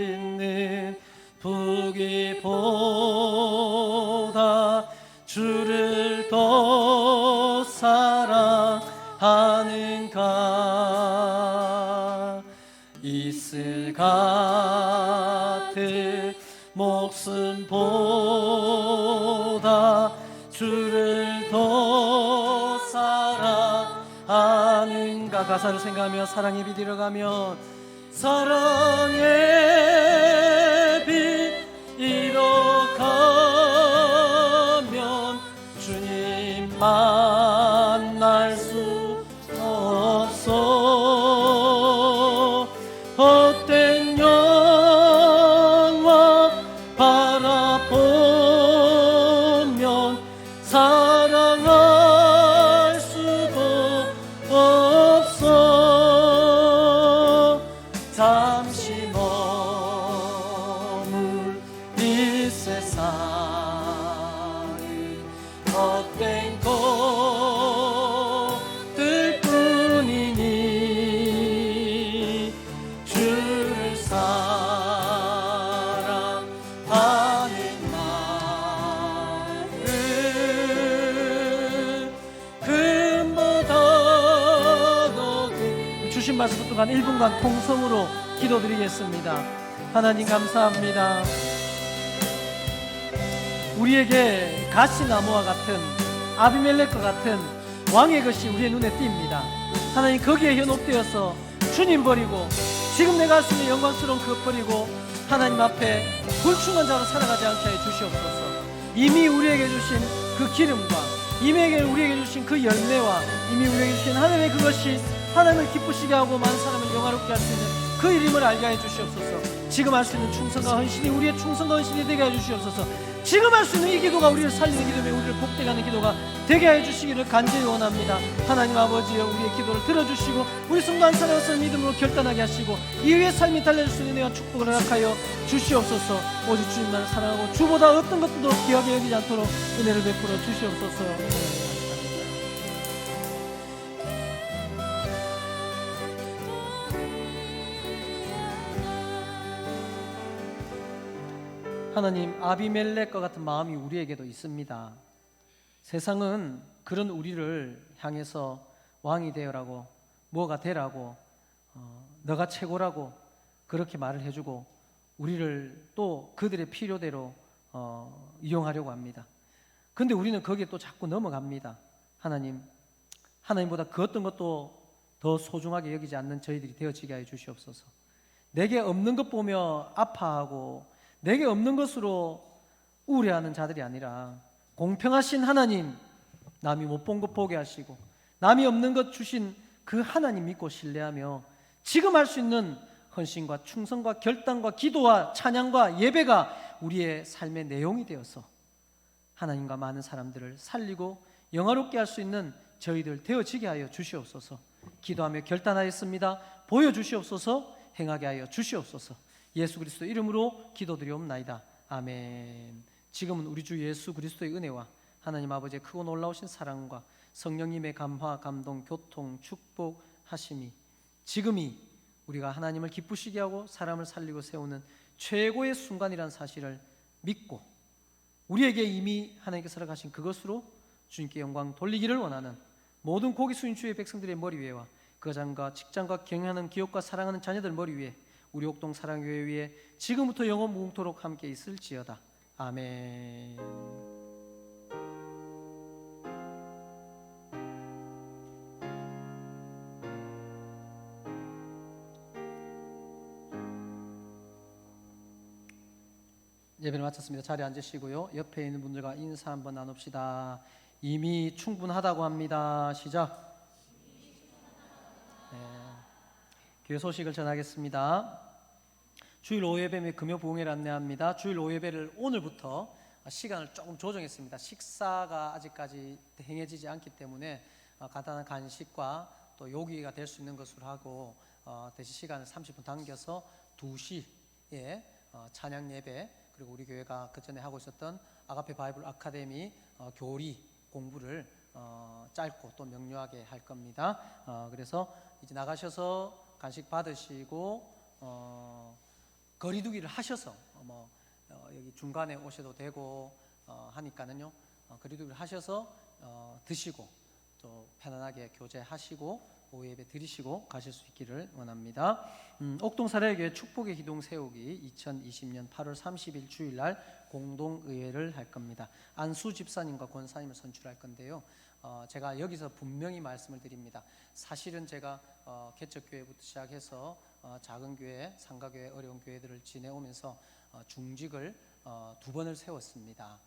있는 부귀보다 주를 더 사랑하는가, 이슬 같은 목숨보다 주를 더 사랑하는가. 가사를 생각하며 사랑의 빛 잃어가면 사랑의 빛 잃어가면 주님 만날 수 없어. 헛된 영화 바라보면 사랑할 수도 없어. 잠시 머물 이 세상은 헛된 것들 뿐이니 주를 사랑하는 마음은 금보다 더 주신 말씀 동안 1분간 통성으로 기도드리겠습니다. 하나님 감사합니다. 우리에게 가시나무와 같은 아비멜렉과 같은 왕의 것이 우리의 눈에 띕니다. 하나님 거기에 현혹되어서 주님 버리고 지금 내가 할 수 있는 영광스러운 그것 버리고 하나님 앞에 불충한 자로 살아가지 않게 해 주시옵소서. 이미 우리에게 주신 그 기름과 이미 우리에게 주신 그 열매와 이미 우리에게 주신 하나님의 그것이 하나님을 기쁘시게 하고 많은 사람을 영화롭게 할 수 있는 그 이름을 알게 해 주시옵소서. 지금 할 수 있는 충성과 헌신이 우리의 충성과 헌신이 되게 해 주시옵소서. 지금 할 수 있는 이 기도가 우리를 살리는 기도며 우리를 복되게 하는 기도가 되게 해 주시기를 간절히 원합니다. 하나님 아버지여, 우리의 기도를 들어주시고 우리 성도 한 사람 한 사람 믿음으로 결단하게 하시고 이후의 삶이 달려질 수 있는 은혜와 축복을 허락하여 주시옵소서. 오직 주님만 사랑하고 주보다 어떤 것도 귀하게 여기지 않도록 은혜를 베풀어 주시옵소서. 하나님, 아비멜렉과 같은 마음이 우리에게도 있습니다. 세상은 그런 우리를 향해서 왕이 되어라고, 뭐가 되라고, 너가 최고라고 그렇게 말을 해주고 우리를 또 그들의 필요대로 이용하려고 합니다. 근데 우리는 거기에 또 자꾸 넘어갑니다. 하나님보다 그 어떤 것도 더 소중하게 여기지 않는 저희들이 되어지게 하여 주시옵소서. 내게 없는 것 보며 아파하고 내게 없는 것으로 우울해하는 자들이 아니라 공평하신 하나님, 남이 못 본 것 보게 하시고 남이 없는 것 주신 그 하나님 믿고 신뢰하며 지금 할 수 있는 헌신과 충성과 결단과 기도와 찬양과 예배가 우리의 삶의 내용이 되어서 하나님과 많은 사람들을 살리고 영화롭게 할 수 있는 저희들 되어지게 하여 주시옵소서. 기도하며 결단하였습니다. 보여주시옵소서. 행하게 하여 주시옵소서. 예수 그리스도 이름으로 기도드리옵나이다. 아멘. 지금은 우리 주 예수 그리스도의 은혜와 하나님 아버지의 크고 놀라우신 사랑과 성령님의 감화, 감동, 교통, 축복하심이 지금이 우리가 하나님을 기쁘시게 하고 사람을 살리고 세우는 최고의 순간이라는 사실을 믿고 우리에게 이미 하나님께서 허락하신 그것으로 주님께 영광 돌리기를 원하는 모든 고기 숙인 주의 백성들의 머리 위에와 거장과 직장과 경영하는 기업과 사랑하는 자녀들 머리 위에 우리 옥동 사랑교회 위에 지금부터 영원 무궁토록 함께 있을지어다. 아멘. 예배를 마쳤습니다. 자리에 앉으시고요. 옆에 있는 분들과 인사 한번 나눕시다. 이미 충분하다고 합니다. 시작. 네. 교회 소식을 전하겠습니다. 주일 오예배 및 금요 부흥회를 안내합니다. 주일 오예배를 오늘부터 시간을 조금 조정했습니다. 식사가 아직까지 행해지지 않기 때문에 간단한 간식과 또 요기가 될 수 있는 것으로 하고 대신 시간을 30분 당겨서 2시에 찬양 예배 그리고 우리 교회가 그 전에 하고 있었던 아가페 바이블 아카데미 교리 공부를 짧고 또 명료하게 할 겁니다. 그래서 이제 나가셔서 간식 받으시고 거리두기를 하셔서 여기 중간에 오셔도 되고 하니까는요. 거리두기를 하셔서 드시고 또 편안하게 교제하시고 오예배 드리시고 가실 수 있기를 원합니다. 옥동사랑교회 축복의 기둥 세우기 2020년 8월 30일 주일날 공동의회를 할 겁니다. 안수 집사님과 권사님을 선출할 건데요. 제가 여기서 분명히 말씀을 드립니다. 사실은 제가 개척교회부터 시작해서 작은 교회, 상가교회, 어려운 교회들을 지내오면서 중직을 2번을 세웠습니다.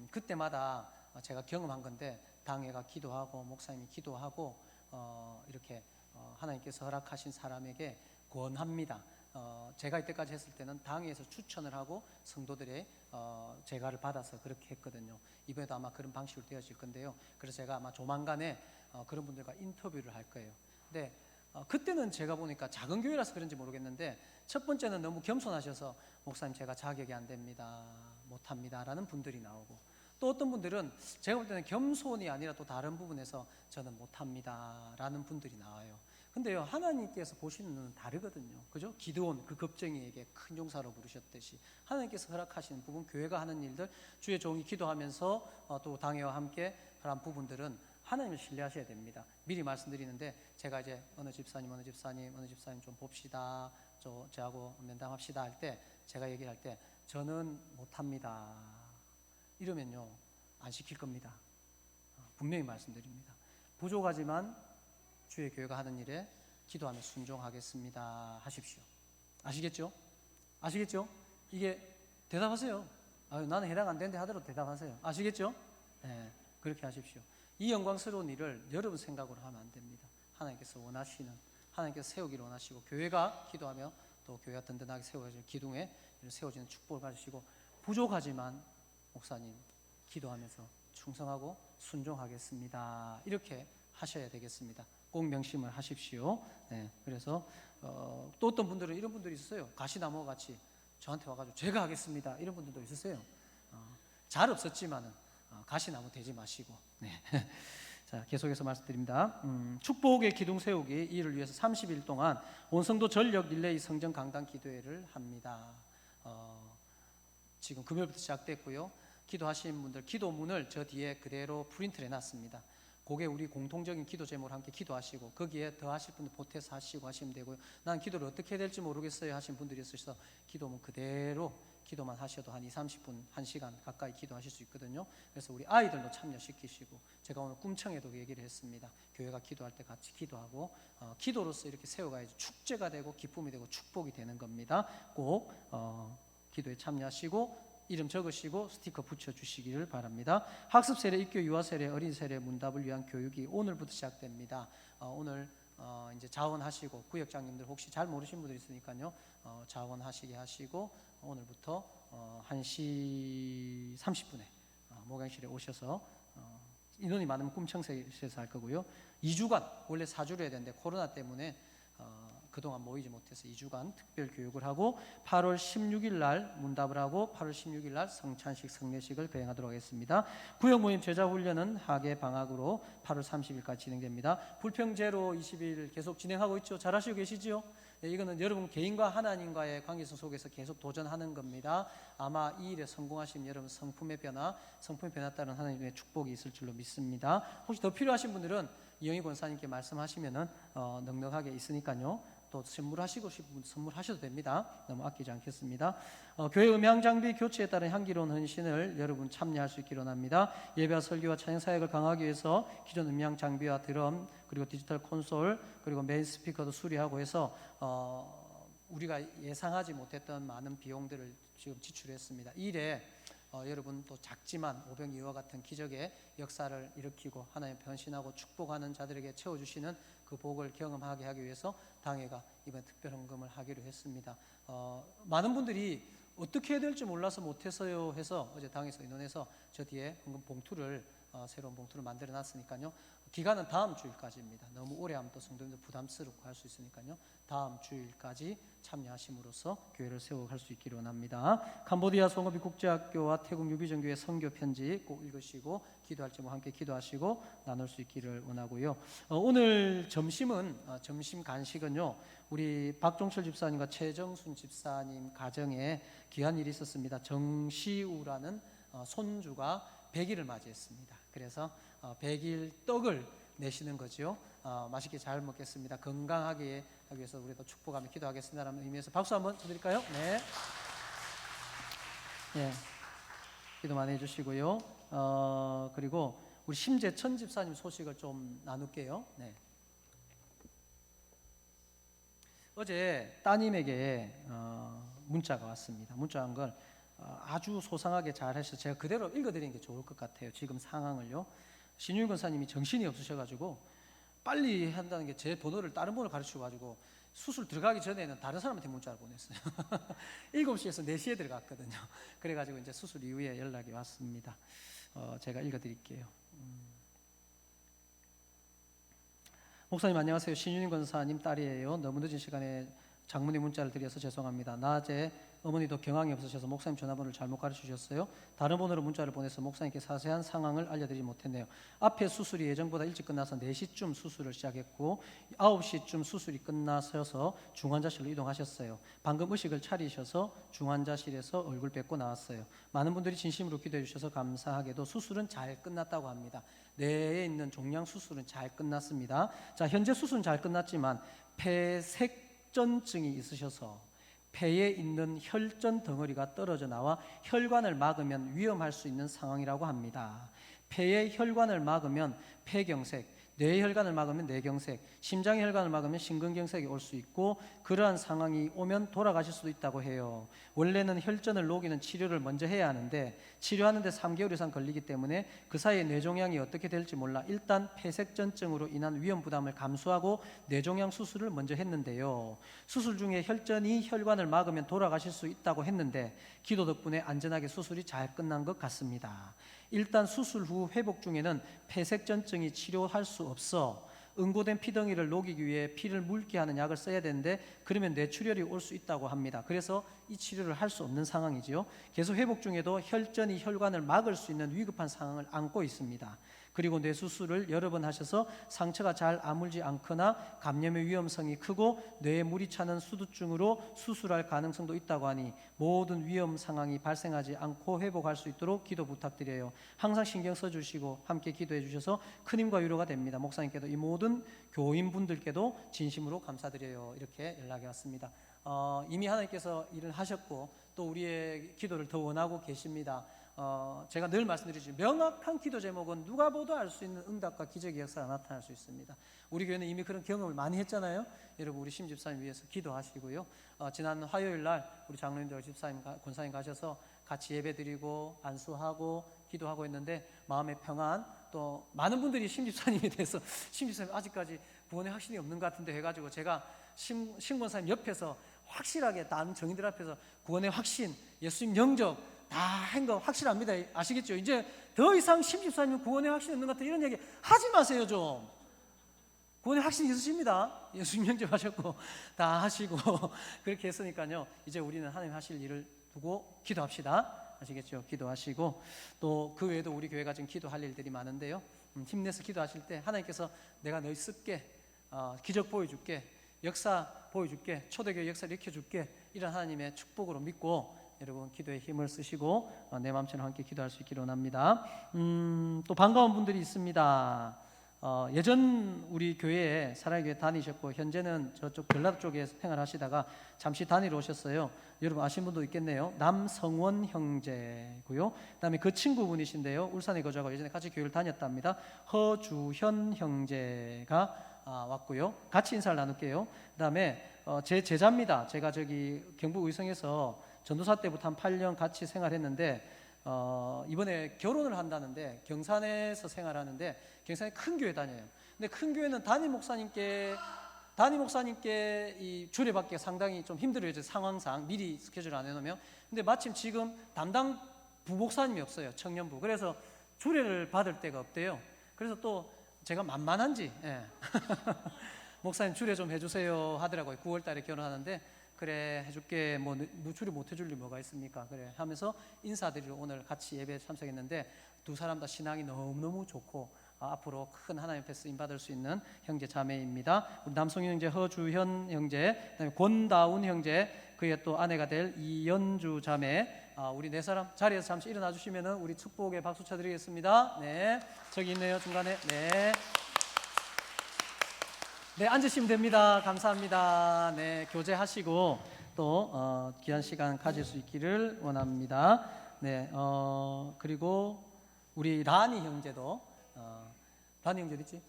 그때마다 제가 경험한 건데 당회가 기도하고 목사님이 기도하고 이렇게 하나님께서 허락하신 사람에게 권합니다. 제가 이때까지 했을 때는 당회에서 추천을 하고 성도들의 제가를 받아서 그렇게 했거든요. 이번에도 아마 그런 방식으로 되어질 건데요. 그래서 제가 아마 조만간에 그런 분들과 인터뷰를 할 거예요. 근데 그때는 제가 보니까 작은 교회라서 그런지 모르겠는데 첫 번째는 너무 겸손하셔서 목사님 제가 자격이 안 됩니다, 못합니다 라는 분들이 나오고 또 어떤 분들은 제가 볼 때는 겸손이 아니라 또 다른 부분에서 저는 못합니다 라는 분들이 나와요. 근데요, 하나님께서 보시는 눈은 다르거든요. 그죠? 기드온 그 겁쟁이에게 큰 용사로 부르셨듯이 하나님께서 허락하시는 부분, 교회가 하는 일들, 주의 종이 기도하면서 또 당회와 함께 그런 부분들은 하나님을 신뢰하셔야 됩니다. 미리 말씀드리는데 제가 이제 어느 집사님 좀 봅시다, 저하고 면담합시다 할 때 제가 얘기할 때 저는 못합니다 이러면요 안 시킬 겁니다. 분명히 말씀드립니다. 부족하지만 주의 교회가 하는 일에 기도하며 순종하겠습니다 하십시오. 아시겠죠? 아시겠죠? 이게 대답하세요. 나는 해당 안 되는데 하더라도 대답하세요. 아시겠죠? 네, 그렇게 하십시오. 이 영광스러운 일을 여러분 생각으로 하면 안 됩니다. 하나님께서 원하시는, 하나님께서 세우기를 원하시고 교회가 기도하며 또 교회가 든든하게 세워질 기둥에 세워지는 축복을 가지시고 부족하지만 목사님 기도하면서 충성하고 순종하겠습니다 이렇게 하셔야 되겠습니다. 꼭 명심을 하십시오. 네, 그래서 또 어떤 분들은 이런 분들이 있었어요. 가시나무와 같이 저한테 와가지고 제가 하겠습니다 이런 분들도 있었어요. 잘 없었지만은 가시나무 되지 마시고. 네. 자, 계속해서 말씀드립니다. 축복의 기둥 세우기 이를 위해서 30일 동안 온성도 전력 릴레이 성전 강단 기도회를 합니다. 지금 금요일부터 시작됐고요. 기도하시는 분들 기도문을 저 뒤에 그대로 프린트를 해놨습니다. 그게 우리 공통적인 기도 제목으로 함께 기도하시고 거기에 더 하실 분들 보태서 하시고 하시면 되고요. 난 기도를 어떻게 해야 될지 모르겠어요 하신 분들이 있으셔서 기도는 그대로 기도만 하셔도 한 20-30분, 1시간 가까이 기도하실 수 있거든요. 그래서 우리 아이들도 참여시키시고, 제가 오늘 꿈청에도 얘기를 했습니다. 교회가 기도할 때 같이 기도하고 기도로서 이렇게 세워가야지 축제가 되고 기쁨이 되고 축복이 되는 겁니다. 꼭 기도에 참여하시고 이름 적으시고 스티커 붙여주시기를 바랍니다. 학습 세례, 입교, 유아 세례, 어린 세례, 문답을 위한 교육이 오늘부터 시작됩니다. 오늘 이제 자원하시고, 구역장님들 혹시 잘 모르신 분들 있으니까요, 자원하시게 하시고 오늘부터 1시 30분에 목양실에 오셔서 인원이 많으면 꿈청새에서 할 거고요. 2주간 원래 4주로 해야 되는데 코로나 때문에 그동안 모이지 못해서 2주간 특별 교육을 하고 8월 16일 날 문답을 하고 8월 16일 날 성찬식 성례식을 거행하도록 하겠습니다. 구역 모임 제자 훈련은 하계 방학으로 8월 30일까지 진행됩니다. 불평제로 20일 계속 진행하고 있죠. 잘 하시고 계시지요? 네, 이거는 여러분 개인과 하나님과의 관계성 속에서 계속 도전하는 겁니다. 아마 이 일에 성공하시면 여러분 성품의 변화 따른 하나님의 축복이 있을 줄로 믿습니다. 혹시 더 필요하신 분들은 이영희 권사님께 말씀하시면은 넉넉하게 있으니까요. 또 선물하시고 싶은 분 선물하셔도 됩니다. 너무 아끼지 않겠습니다. 교회 음향 장비 교체에 따른 향기로운 헌신을 여러분 참여할 수 있기로 합니다. 예배와 설교와 찬양 사역을 강화하기 위해서 기존 음향 장비와 드럼 그리고 디지털 콘솔 그리고 메인 스피커도 수리하고 해서 우리가 예상하지 못했던 많은 비용들을 지금 지출했습니다. 이 일에 여러분 또 작지만 오병이와 같은 기적의 역사를 일으키고 하나님 변신하고 축복하는 자들에게 채워주시는 그 복을 경험하게 하기 위해서 당회가 이번 특별 헌금을 하기로 했습니다. 많은 분들이 어떻게 해야 될지 몰라서 못해서요 해서 어제 당에서 의논해서 저 뒤에 헌금 봉투를 새로운 봉투를 만들어 놨으니까요. 기간은 다음 주일까지입니다. 너무 오래 하면 또 성도님들 부담스럽고 할 수 있으니까요. 다음 주일까지 참여하심으로써 교회를 세워갈 수 있기를 원합니다. 캄보디아 송어비 국제학교와 태국 유비전교회 선교 편지 꼭 읽으시고 기도할 제목 함께 기도하시고 나눌 수 있기를 원하고요. 오늘 점심은 점심 간식은요. 우리 박종철 집사님과 최정순 집사님 가정에 귀한 일이 있었습니다. 정시우라는 손주가 100일을 맞이했습니다. 그래서 100일 떡을 내시는 거죠. 맛있게 잘 먹겠습니다. 건강하게 하기 위해서 우리도 축복하며 기도하겠습니다라는 의미에서 박수 한번 쳐드릴까요? 네. 네. 기도 많이 해주시고요. 그리고 우리 심재천 집사님 소식을 좀 나눌게요. 네. 어제 따님에게 문자가 왔습니다. 문자 한 걸 아주 소상하게 잘 해서 제가 그대로 읽어드리는 게 좋을 것 같아요. 지금 상황을요. 신윤 권사님이 정신이 없으셔가지고 빨리 한다는 게 제 번호를 다른 번호를 가르쳐가지고 수술 들어가기 전에는 다른 사람한테 문자를 보냈어요. 7시에서 4시에 들어갔거든요. 그래가지고 이제 수술 이후에 연락이 왔습니다. 제가 읽어드릴게요. 목사님 안녕하세요. 신윤 권사님 딸이에요. 너무 늦은 시간에 장문의 문자를 드려서 죄송합니다. 낮에 어머니도 경황이 없으셔서 목사님 전화번호를 잘못 가르치셨어요. 다른 번호로 문자를 보내서 목사님께 자세한 상황을 알려드리지 못했네요. 앞에 수술이 예정보다 일찍 끝나서 4시쯤 수술을 시작했고 9시쯤 수술이 끝나셔서 중환자실로 이동하셨어요. 방금 의식을 차리셔서 중환자실에서 얼굴 뵙고 나왔어요. 많은 분들이 진심으로 기도해 주셔서 감사하게도 수술은 잘 끝났다고 합니다. 뇌에 있는 종양 수술은 잘 끝났습니다. 자, 현재 수술은 잘 끝났지만 폐색전증이 있으셔서 폐에 있는 혈전 덩어리가 떨어져 나와 혈관을 막으면 위험할 수 있는 상황이라고 합니다. 폐의 혈관을 막으면 폐경색, 뇌의 혈관을 막으면 뇌경색, 심장의 혈관을 막으면 심근경색이 올 수 있고 그러한 상황이 오면 돌아가실 수도 있다고 해요. 원래는 혈전을 녹이는 치료를 먼저 해야 하는데 치료하는데 3개월 이상 걸리기 때문에 그 사이에 뇌종양이 어떻게 될지 몰라 일단 폐색전증으로 인한 위험 부담을 감수하고 뇌종양 수술을 먼저 했는데요. 수술 중에 혈전이 혈관을 막으면 돌아가실 수 있다고 했는데 기도 덕분에 안전하게 수술이 잘 끝난 것 같습니다. 일단 수술 후 회복 중에는 폐색전증이 치료할 수 없어 응고된 피덩이를 녹이기 위해 피를 묽게 하는 약을 써야 되는데 그러면 뇌출혈이 올 수 있다고 합니다. 그래서 이 치료를 할 수 없는 상황이지요. 계속 회복 중에도 혈전이 혈관을 막을 수 있는 위급한 상황을 안고 있습니다. 그리고 뇌 수술을 여러 번 하셔서 상처가 잘 아물지 않거나 감염의 위험성이 크고 뇌에 물이 차는 수두증으로 수술할 가능성도 있다고 하니 모든 위험 상황이 발생하지 않고 회복할 수 있도록 기도 부탁드려요. 항상 신경 써주시고 함께 기도해 주셔서 큰 힘과 위로가 됩니다. 목사님께도 이 모든 교인분들께도 진심으로 감사드려요. 이렇게 연락이 왔습니다. 이미 하나님께서 일을 하셨고 또 우리의 기도를 더 원하고 계십니다. 제가 늘 말씀드리지만 명확한 기도 제목은 누가 보도 알 수 있는 응답과 기적의 역사가 나타날 수 있습니다. 우리 교회는 이미 그런 경험을 많이 했잖아요. 여러분 우리 심 집사님 위해서 기도하시고요. 지난 화요일 날 우리 장로님들 집사님 권사님 가셔서 같이 예배드리고 안수하고 기도하고 있는데 마음의 평안, 또 많은 분들이 심 집사님에 대해서 심 집사님 아직까지 구원의 확신이 없는 것 같은데 해가지고 제가 심 권사님 옆에서 확실하게 다른 정인들 앞에서 구원의 확신, 예수님 영접 다 한 거 확실합니다. 아시겠죠? 이제 더 이상 심 집사님 구원의 확신이 없는 것 같은 이런 얘기 하지 마세요 좀. 구원의 확신이 있으십니다. 예수님 영접하셨고 다 하시고 그렇게 했으니까요. 이제 우리는 하나님 하실 일을 두고 기도합시다. 아시겠죠? 기도하시고 또 그 외에도 우리 교회가 지금 기도할 일들이 많은데요. 힘내서 기도하실 때 하나님께서 내가 너희 쓸게, 기적 보여줄게, 역사 보여줄게, 초대교회 역사를 일으켜줄게, 이런 하나님의 축복으로 믿고 여러분 기도에 힘을 쓰시고 내 마음처럼 함께 기도할 수 있기를 원합니다. 또 반가운 분들이 있습니다. 예전 우리 교회에 사랑의 교회 다니셨고 현재는 저쪽 전라도 쪽에 생활하시다가 잠시 다니러 오셨어요. 여러분 아시는 분도 있겠네요. 남성원 형제고요. 그다음에 그 친구분이신데요. 울산에 거주하고 예전에 같이 교회를 다녔답니다. 허주현 형제가 왔고요. 같이 인사를 나눌게요. 그다음에 제 제자입니다. 제가 저기 경북 의성에서 전도사 때부터 한 8년 같이 생활했는데 이번에 결혼을 한다는데 경산에서 생활하는데 경산에 큰 교회 다녀요. 근데 큰 교회는 담임 목사님께 이 주례받기가 상당히 좀 힘들어요. 상황상 미리 스케줄 안 해놓으면. 근데 마침 지금 담당 부목사님이 없어요. 청년부. 그래서 주례를 받을 데가 없대요. 그래서 또 제가 만만한지 목사님 주례 좀 해주세요 하더라고요. 9월 달에 결혼하는데 그래 해줄게, 뭐 주례 못 해줄 일 뭐가 있습니까? 그래 하면서 인사드리러 오늘 같이 예배에 참석했는데 두 사람 다 신앙이 너무너무 좋고 앞으로 큰 하나님 앞에 쓰임받을 수 있는 형제 자매입니다. 우리 남성 형제 허주현 형제, 그다음에 권다운 형제, 그의 또 아내가 될 이연주 자매, 우리 네 사람 자리에서 잠시 일어나 주시면은 우리 축복의 박수 쳐드리겠습니다. 네, 저기 있네요 중간에. 네. 네, 앉으시면 됩니다. 감사합니다. 네, 교제하시고 또 귀한 시간 가질 수 있기를 원합니다. 네, 그리고 우리 라니 형제도 라니 형제 있지?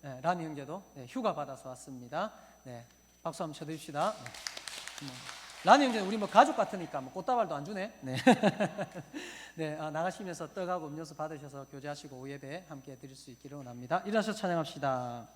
네, 라니 형제도 휴가 받아서 왔습니다. 네, 박수 한번 쳐드립시다. 네. 라니 형제는 우리 뭐 가족 같으니까 뭐 꽃다발도 안 주네. 네, 네, 나가시면서 떡하고 음료수 받으셔서 교제하시고 오예배 함께 드릴 수 있기를 원합니다. 일어나서 찬양합시다.